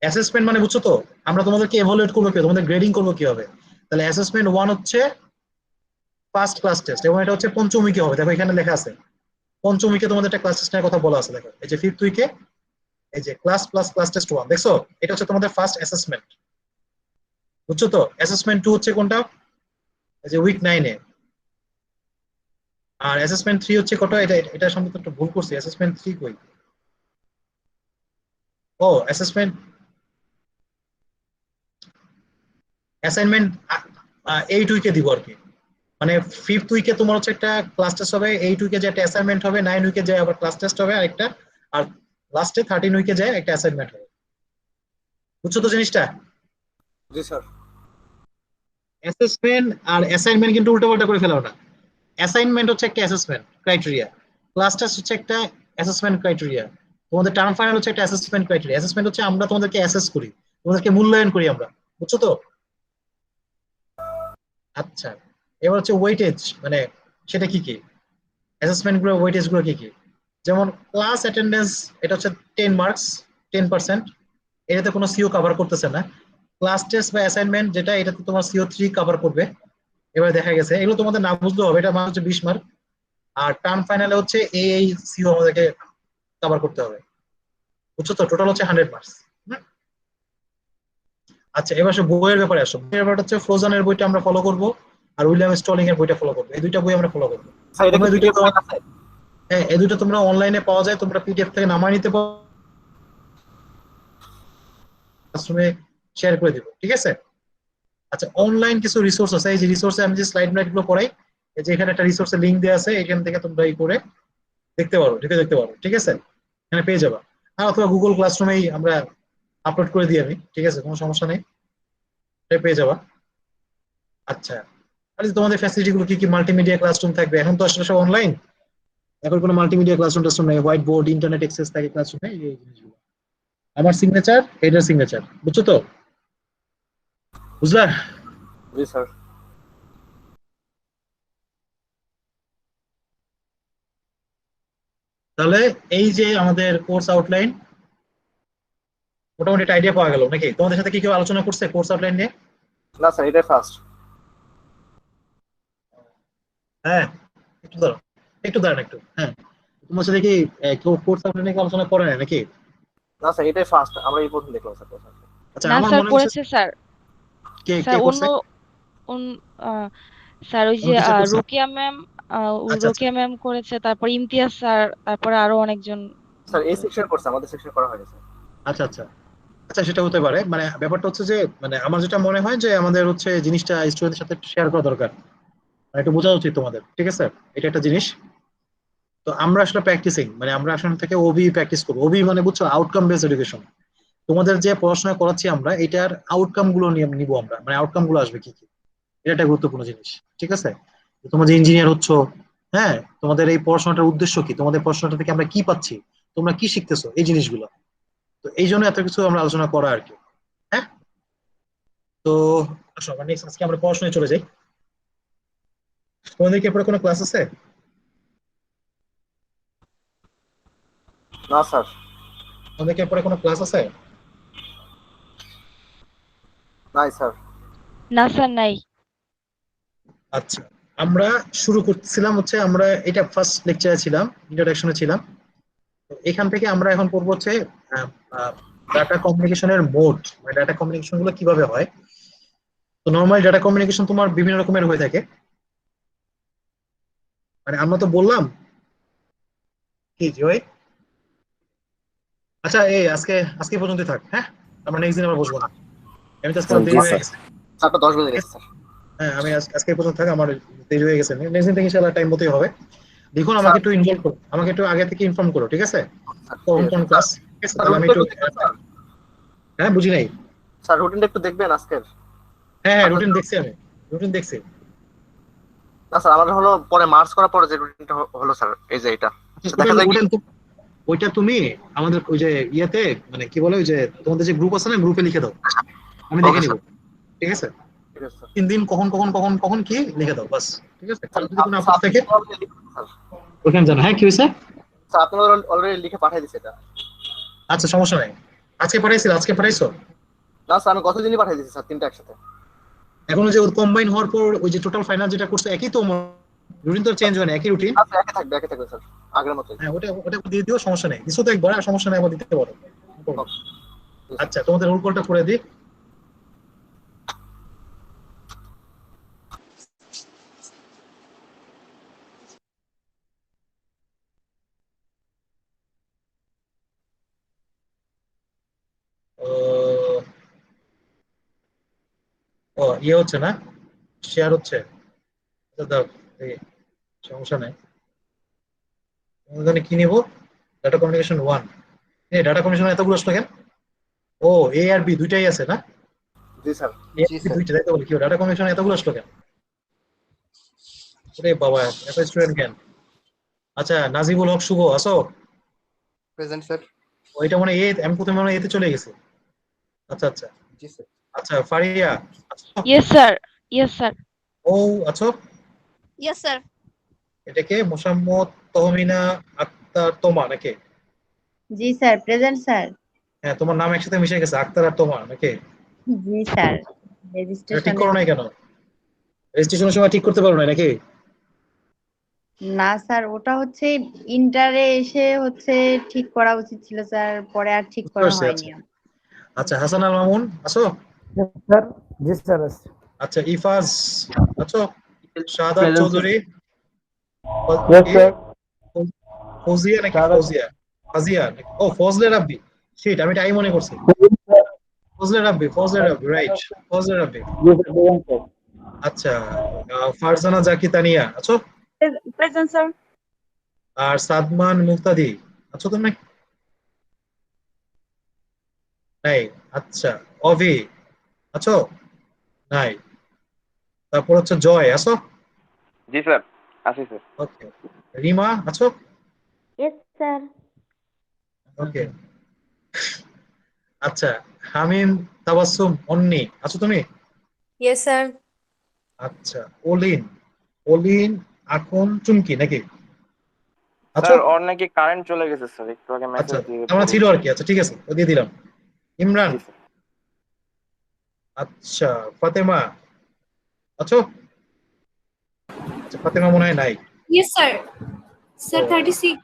অ্যাসেসমেন্ট মানে বুঝছো তো, আমরা তোমাদেরকে এভালুয়েট করবো কি, তোমাদের গ্রেডিং করবো কি হবে। তাহলে অ্যাসেসমেন্ট 1 হচ্ছে ফার্স্ট ক্লাস টেস্ট, এবং এটা হচ্ছে পঞ্চম উইকে হবে, দেখো এখানে লেখা আছে পঞ্চম উইকে তোমাদের একটা ক্লাস টেস্টের কথা বলা আছে, দেখো এই যে ফিফথ উইকে, এই যে ক্লাস প্লাস ক্লাস টেস্ট 1, দেখছো? এটা হচ্ছে তোমাদের ফার্স্ট অ্যাসেসমেন্ট, বুঝছো তো? অ্যাসেসমেন্ট 2 হচ্ছে কোনটা, এই যে উইক 9-এ। আর অ্যাসেসমেন্ট 3 হচ্ছে কত, এটা এটা সম্ভবত একটু ভুল করছি, অ্যাসেসমেন্ট 3 কই, ও অ্যাসেসমেন্ট, অ্যাসাইনমেন্ট 8 উইকে দিব আর কি। মানে ফিফথ উইকে তোমার হচ্ছে একটা ক্লাস টেস্ট হবে, 8 উইকে যে একটা অ্যাসাইনমেন্ট হবে, 9 উইকে যে আবার ক্লাস টেস্ট হবে আরেকটা, আর লাস্টে 13 উইকে যায় একটা অ্যাসাইনমেন্ট হবে, বুঝছো তো জিনিসটা? জি স্যার। অ্যাসেসমেন্ট আর অ্যাসাইনমেন্ট কিন্তু উল্টোপাল্টা করে ফেলাও না। অ্যাসাইনমেন্ট হচ্ছে একটা অ্যাসেসমেন্ট ক্রাইটেরিয়া, ক্লাস টেস্ট হচ্ছে একটা অ্যাসেসমেন্ট ক্রাইটেরিয়া, তোমাদের টার্ম ফাইনাল হচ্ছে একটা অ্যাসেসমেন্ট ক্রাইটেরিয়া। অ্যাসেসমেন্ট হচ্ছে আমরা তোমাদেরকে অ্যাসেস করি, তোমাদেরকে মূল্যায়ন করি আমরা, বুঝছো তো? আচ্ছা, এবার হচ্ছে ওয়েটেজ, মানে সেটা কি কি, অ্যাসেসমেন্ট গুলো ওয়েটেজ গুলো কি কি। যেমন ক্লাস অ্যাটেন্ডেন্স, এটা হচ্ছে 10 মার্কস, 10%, এটাতে কোনো সিও কভার করতেছে না। ক্লাস টেস্ট বা অ্যাসাইনমেন্ট যেটা, এটাতে তোমার সিও 3 কভার করবে। এবার দেখা গেছে এগুলো তোমাদের না বুঝলেও হবে, এটা মানে হচ্ছে 20 মার্ক। আর টার্ম ফাইনালে হচ্ছে এই সিও আমাদেরকে কভার করতে হবে, বুঝছো তো? টোটাল হচ্ছে 100 মার্কস। আচ্ছা, এবার সে বইয়ের ব্যাপারে আসো। বইয়ের ব্যাপারটা হচ্ছে ফ্রোজানের বইটা আমরা ফলো করবো, আর উইলিয়াম স্টলিং এর বইটা ফলো করবো, এই দুইটা বই আমরা ফলো করবো। স্যার এটা তোমরা কি এই দুইটা পিডিএফ ফাইল আছে? হ্যাঁ, এই দুটো তোমরা অনলাইনে পাওয়া যায়, তোমরা পিডিএফ থেকে নামায় নিতে পারো, ক্লাসরুমে শেয়ার করে দিব, ঠিক আছে? আচ্ছা, অনলাইন কিছু রিসোর্স আছে, এই যে রিসোর্সে আমি যে স্লাইড গুলো পড়াই, এই যে এখানে একটা রিসোর্সের লিংক দেওয়া আছে, এখান থেকে তোমরা এই করে দেখতে পারো, ঢুকে দেখতে পারো, ঠিক আছে? এখানে পেয়ে যাবা। আর অথবা গুগল ক্লাসরুমেই আমরা আপলোড করে দিই আমি, ঠিক আছে, কোনো সমস্যা নেই, এটা পেয়ে যাবা। আচ্ছা, আর এই যে তোমাদের ফ্যাসিলিটি গুলো কি কি, মাল্টিমিডিয়া ক্লাসরুম থাকবে, এখন তো আসলে সব অনলাইন, এখন কোনো মাল্টিমিডিয়া ক্লাসরুম টাসরুম নেই, হোয়াইট বোর্ড, ইন্টারনেট অ্যাক্সেস থাকে ক্লাসরুমে, এই জিনিসগুলো। আমার সিগনেচার, এটার সিগনেচার, বুঝছো তো? বুঝলা? জি স্যার। তাহলে এই যে আমাদের কোর্স আউটলাইন, মোটামুটি একটা আইডিয়া পাওয়া গেল নাকি? তোমাদের সাথে কি কেউ আলোচনা করছে কোর্স আউটলাইন নিয়ে? না স্যার, এটাই ফার্স্ট। হ্যাঁ, একটু দাঁড়াও, একটু দাঁড়ান একটু, হ্যাঁ। তোমার সাথে কি কেউ কোর্স আউটলাইন নিয়ে আলোচনা করে না নাকি? না স্যার, এটাই ফার্স্ট, আমরা এই প্রথম দেখলাম স্যার কোর্স। আচ্ছা, না আমার স্যার, মনে হচ্ছে করেছে স্যার। কে কে স্যার অন্য করছে, আহ, স্যার ওই অন্য যে টিচার করছে? রোকেয়া ম্যাম, আচ্ছা আচ্ছা রোকেয়া ম্যাম করেছে, তারপর ইমতিয়াজ স্যার, তারপরে আরো অনেকজন স্যার এই করেছে। সেকশন করছে, আমাদের সেকশন করা হয়েছে। আচ্ছা আচ্ছা আচ্ছা, সেটা হতে পারে। মানে ব্যাপারটা হচ্ছে যে, মানে আমার যেটা মনে হয় যে আমাদের হচ্ছে জিনিসটা স্টুডেন্টের সাথে শেয়ার করা দরকার, মানে একটু বোঝা উচিত তোমাদের, ঠিক আছে? এটা একটা জিনিস। তো আমরা আসলে প্র্যাকটিসিং, মানে আমরা আসলে থেকে ওবি প্র্যাকটিস করবো। ওবি মানে বুঝছো, আউটকাম বেসড এডুকেশন। তোমাদের যে পড়াশোনা করাচ্ছি আমরা, এটার আউটকাম গুলো নিয়ে নিবো আমরা, মানে আউটকাম গুলো আসবে কি কি, এটা একটা গুরুত্বপূর্ণ জিনিস। ঠিক আছে, তো তোমরা যে ইঞ্জিনিয়ার হচ্ছ, হ্যাঁ, তোমাদের এই পড়াশোনাটার উদ্দেশ্য কি, তোমাদের পড়াশোনাটা থেকে আমরা কি পাচ্ছি, তোমরা কি শিখতেছো, এই জিনিসগুলো। তো এই জন্য এত কিছু আমরা আলোচনা করা আর কি। হ্যাঁ, তো আসো আমরা নেক্সট আজকে আমরা পড়াশোনায় চলে যাই। তোমাদের কি এরপরে কোনো ক্লাস আছে? না স্যার। তোমাদের কি এরপরে কোনো ক্লাস আছে? নাই স্যার। না স্যার, নাই। আচ্ছা, আমরা শুরু করছিলাম হচ্ছে, আমরা এটা ফার্স্ট লেকচারে ছিলাম, ইন্ট্রোডাকশনে ছিলাম। তো এখান থেকে আমরা এখন পড়বো হচ্ছে ডাটা কমিউনিকেশনের মোড, মানে ডাটা কমিউনিকেশন গুলো কিভাবে হয়। তো নর্মালি ডাটা কমিউনিকেশন তোমার বিভিন্ন রকমের হয়ে থাকে। মানে আমরা তো বললাম কি যে ওই, আচ্ছা এই আজকে আজকে পর্যন্ত থাক, হ্যাঁ, আমরা নেক্সট দিন আবার বসবো না। আমি তো আজকে আমার দেরি হয়ে স্যার গেছে। 4টা 10 বেজে গেছে স্যার। হ্যাঁ, আমি আজকে পর্যন্ত থাক, আমার দেরি হয়ে গেছে। নেক্সট দিন থেকে ইনশাআল্লাহ টাইম মতোই হবে। দেখুন আমাকে স্যার একটু ইনভলভ করো, আমাকে একটু আগে থেকে ইনফর্ম করো, ঠিক আছে, কখন কোন স্যার ক্লাস। ঠিক আছে, স্যার তাহলে আমি রুটিনটা একটু, একটু দেখবেন স্যার। হ্যাঁ বুঝি নাই। স্যার রুটিনটা একটু দেখবেন আজকের। হ্যাঁ হ্যাঁ, আসলে রুটিন দেখছি, আমি রুটিন দেখছি। না স্যার, আমাদের হলো পরে মার্চ করার পরে যে রুটিনটা হলো স্যার, এই যে এটা। আচ্ছা, তো ওটা দেখা যায় কি, ওটা ওইটা তুমি আমাদের ওই যে ইয়েতে, মানে কি বলে, ওই যে তোমাদের যে গ্রুপ আছে না, গ্রুপে লিখে দাও, আমি দেখে ওকে নিব। স্যার। ঠিক আছে, ঠিক আছে স্যার। 3 দিন কখন কখন কখন কখন কি লিখে দাও বাস। ঠিক আছে, স্যার কারো যদি কোনো আপত্তি আপনি থাকে already লিখেছেন, স্যার। ওখানে জানো। হ্যাঁ কি হয়েছে? স্যার আপনারা অলরেডি লিখে পাঠিয়ে দিচ্ছে এটা। আচ্ছা সমস্যা নাই, আজকে পাঠাইছিল, আজকে পাঠাইছো? না স্যার, আমি গত দিনই পাঠিয়ে দিচ্ছি স্যার, 3টা একসাথে। এখন ওই যে কম্বাইন হওয়ার পর ওই যে টোটাল ফাইনাল যেটা করছে একই তো, রুটিন তো চেঞ্জ হয় না, একই রুটিন। আচ্ছা, একই থাকবে স্যার, আগের মতোই। হ্যাঁ, ওটা ওটা দিয়ে দিও, সমস্যা নেই, কিছু তো একবার, আর সমস্যা নেই, আবার দিতে পারো। ওকে। আচ্ছা, তোমাদের রোল কলটা করে দিই। ও ও, ইয়ে হচ্ছে না, শেয়ার হচ্ছে। আচ্ছা, দাও দেখি, সমস্যা নেই। তোমাদের জন্য কি নিবো? Data communication 1। এই ডাটা কমিউনিকেশন এতগুলো আসলো কেন? ও, এ আর বি দুইটাই আছে না? জি স্যার। এ আর বি দুইটা, তাই তো বলি, কি ডাটা কমিউনিকেশন এতগুলো আসলো কেন? ওরে বাবা, এত স্টুডেন্ট কেন? আচ্ছা, নাজিবুল হক শুভ আসো? Present sir. ওইটা মনে হয় এ, আমি প্রথমে মনে হয় এতে চলে গেছে। আচ্ছা আচ্ছা। জি স্যার। আচ্ছা, ফারিয়া আছো? Yes sir. Yes sir. ও আছো? Yes sir. এটা কে, মোসাম্মদ তহমিনা আক্তার তোমা নাকি? জি স্যার, প্রেজেন্ট স্যার। হ্যাঁ, তোমার নাম একসাথে মিশে গেছে, আক্তার আর তোমা নাকি? জি স্যার, এটা ঠিক রেজিস্ট্রেশনে। করো নাই কেন? রেজিস্ট্রেশনের সময় ঠিক করতে পারো না নাকি? না স্যার, ওটা হচ্ছে ইন্টারে এসে হচ্ছে ঠিক করা উচিত ছিল স্যার, পরে আর ঠিক বুঝতে করা পারছি। হয়নি। আচ্ছা আচ্ছা, হাসান আল মামুন আছো? স্যার। জি স্যার। আচ্ছা, ইফাজ আছো? শাহাদাত প্রেজেন্ট স্যার। চৌধুরী, ইয়েস কি, স্যার। ফৌজিয়া নাকি ফৌজিয়া, ফাজিয়া নাকি, ও ফজলে রাব্বি, শিট আমি টাই মনে করছি। ফজলে রাব্বি, ফজলে রাব্বি, রাইট, ফজলে রাব্বি। জি স্যার, প্রেজেন্ট স্যার। আচ্ছা, ফারজানা জাকি তানিয়া আছো? Present sir. আর সাদমান মুক্তাদি আছো তুমি? নাই। আচ্ছা, অভি আছো? নাই। তারপর হচ্ছে জয় আছো? জি স্যার, আছি স্যার। ওকে। রিমা আছো? Yes sir. ওকে। আচ্ছা, হামিম তাবাসসুম অন্নি আছো তুমি? Yes sir. আচ্ছা, অলিন, অলিন আকুন চুমকি নাকি? আছো? স্যার ওর নাকি কারেন্ট চলে গেছে স্যার, একটু আগে আচ্ছা, মেসেজ দিয়ে আমরা ছিল বললো। আর কি। আচ্ছা ঠিক আছে, ও দিয়ে দিলাম। ইমরান, জি স্যার। আচ্ছা, ফাতেমা আছো? আচ্ছা, ফাতেমা মনে হয় নাই। Yes, sir. ও Sir, 36.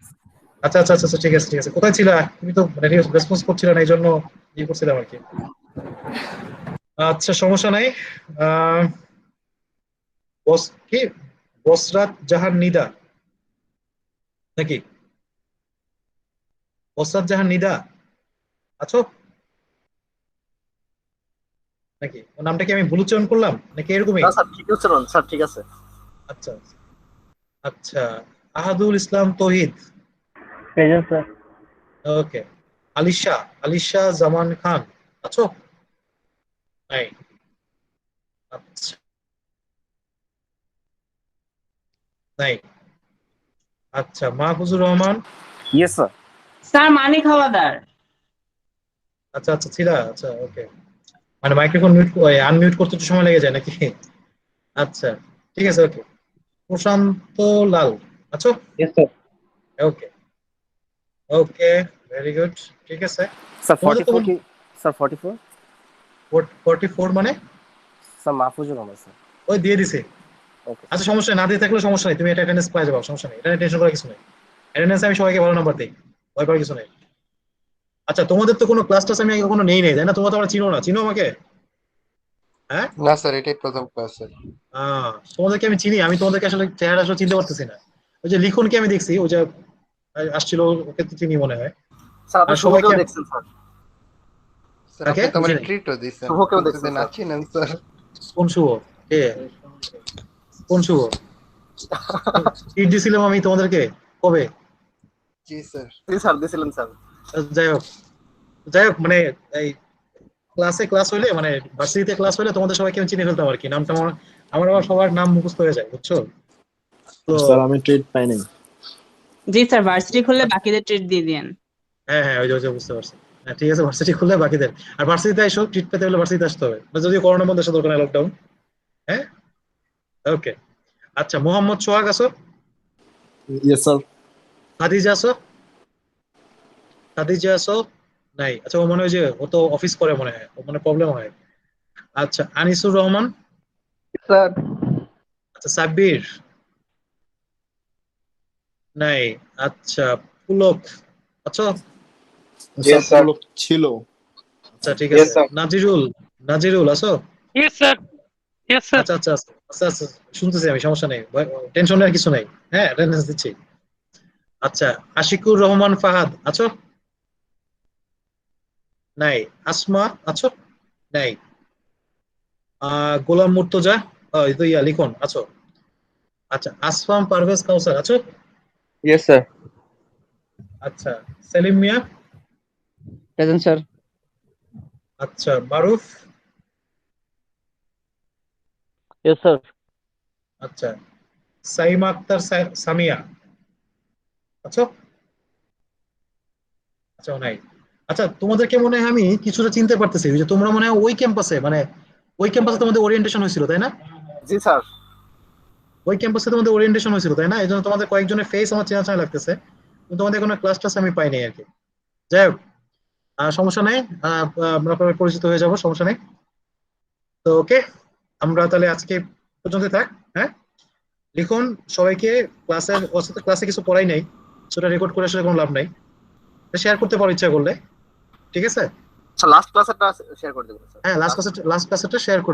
আচ্ছা আচ্ছা আচ্ছা আচ্ছা, ঠিক আছে ঠিক আছে, কোথায় ছিলা তুমি? তো রেসপন্স করছিলে না, এই জন্য ইয়ে করছিলাম আর কি। আচ্ছা সমস্যা নাই। আহ বস কি, বসরাত জাহান নিদা নাকি? বসরাত জাহান নিদা আছো নাকি? ওর নামটা কি আমি ভুল উচ্চারণ করলাম নাকি এরকমই? না স্যার, ঠিক আছে স্যার, ঠিক আছে। আচ্ছা আচ্ছা। Ahadul Islam Tauhid, present sir. Okay. Alisha, Alisha Zaman Khan আছো? নাই। আচ্ছা, নাই। আচ্ছা, Mahfuzur Rahman. Yes sir. Sir Manik Howladar. আচ্ছা আচ্ছা ছিলা, আচ্ছা ওকে। মানে মাইক্রোফোন মিউট আনমিউট করতে একটু সময় লেগে যায় নাকি? আচ্ছা ঠিক আছে, ওকে। প্রশান্ত লাল, আচ্ছা Yes, sir. ওকে ওকে, ভেরি গুড, ঠিক আছে। স্যার তোমাদের তো 44 কি স্যার 44? 44 মানে স্যার মাহফুজুর রহমান স্যার। ওই দিয়ে দিছে। ওকে। আচ্ছা সমস্যা নেই, না দিয়ে থাকলে সমস্যা নেই, তুমি এটা অ্যাটেন্ডেন্স পাই যাবে, সমস্যা নেই, এটা টেনশন করার কিছু নেই। অ্যাটেন্ডেন্স আমি সবাইকে ভালো নাম্বার দেই, ভয় পাওয়ার কিছু নেই। আচ্ছা তোমাদের তো কোনো ক্লাস টাস আমি আগে কখনো নেই তাই না? তোমরা তো আমার চিনো না, চিনো আমাকে? হ্যাঁ না স্যার, এটাই প্রথম ক্লাস স্যার। তোমাদেরকে আমি চিনি, আমি তোমাদেরকে আসলে চেহারা আসলে চিনতে পারতেছি না। ওই যে লিখনকে আমি দেখছি, ওই যে আসছিল, ওকে তো চিনি মনে হয়। স্যার আপনি আর সবাইকে শুভকেও দেখছেন স্যার। স্যার কাকে? আপনি তো আমার বুঝিনি। ট্রিটও দিয়েছেন। শুভকেও দেখছেন যদি না স্যার। চিনেন স্যার। কোন শুভ? কে? কোন শুভ? ট্রিট দিছিলাম আমি তোমাদেরকে কবে? জি স্যার। জি স্যার দিছিলেন স্যার। যাই হোক, যাই হোক, মানে এই ক্লাস হইলে, মানে ভার্সিটিতে ক্লাস হইলে তোমাদের সবাইকে আমি চিনে ফেলতাম আর কি, নামটা আমার আবার সবার নাম মুখস্থ হয়ে যায়, বুঝছো তো? স্যার আমি ট্রিট পাই নাই। জি স্যার, ভার্সিটি খুললে বাকিদের ট্রিট দিয়ে দিয়েন। হ্যাঁ হ্যাঁ, ওই যে বুঝতে পারছি। হ্যাঁ ঠিক আছে, ভার্সিটি খুললে বাকিদের। আর ভার্সিটিতে এসো, ট্রিট পেতে হলে ভার্সিটিতে আসতে হবে, যদিও করোনার মধ্যে এসে দরকার লকডাউন। হ্যাঁ ওকে। আচ্ছা, মোহাম্মদ সোহাগ আছো? Yes sir. খাদিজা আছো? খাদিজা আছো? নাই। আচ্ছা, ও মনে হয় যে ও তো অফিস করে মনে হয়, ও মানে প্রবলেম হয়। আচ্ছা, আনিসুর রহমান। স্যার। আচ্ছা, সাব্বির? নাই। আচ্ছা, পুলক আছো? স্যার পুলক ছিল। আচ্ছা ঠিক আছে। নাজিরুল, নাজিরুল আছো? Yes, sir. Yes, sir. আচ্ছা আচ্ছা আচ্ছা আচ্ছা আচ্ছা, শুনতেছি আমি, সমস্যা নেই, টেনশনের কিছু নাই। হ্যাঁ অ্যাটেন্ডেন্স দিচ্ছি। আচ্ছা, আশিকুর রহমান ফাহাদ আছো? নাই। আসমা আছো? নাই। গোলাম মুর্তজা, এই তো লিখন আছো? আচ্ছা, আসফাম পারভেজ কাউসার আছো? Yes, sir. আচ্ছা, সেলিম মিয়া? Present, sir. আচ্ছা, মারুফ? Yes, sir. আচ্ছা, সাইমা আক্তার সামিয়া আছো? আচ্ছা নাই। আচ্ছা, তোমাদেরকে মনে হয় আমি কিছুটা চিনতে পারতেছি, ওই যে তোমরা মনে হয় ওই ক্যাম্পাসে, মানে ওই ক্যাম্পাসে তোমাদের ওরিয়েন্টেশন হয়েছিল তাই না? জি স্যার। ওই ক্যাম্পাসে তোমাদের ওরিয়েন্টেশন হয়েছিল তাই না? এই জন্য তোমাদের কয়েকজনের ফেস আমার চেনা চেনা লাগতেছে, কিন্তু তোমাদের কোনো ক্লাস টাস আমি পাইনি আর কি। যাই হোক, সমস্যা নেই, আমরা পরে পরিচিত হয়ে যাব, সমস্যা নেই। তো ওকে, আমরা তাহলে আজকে পর্যন্ত থাক। হ্যাঁ, লিখুন সবাইকে, ক্লাসে কিছু পড়াই নাই, সেটা রেকর্ড করে আসলে কোনো লাভ নাই, শেয়ার করতে পারো ইচ্ছা করলে, ঠিক আছে? আচ্ছা লাস্ট ক্লাসেরটা শেয়ার করে দেবেন স্যার। হ্যাঁ, লাস্ট ক্লাসেরটা শেয়ার করে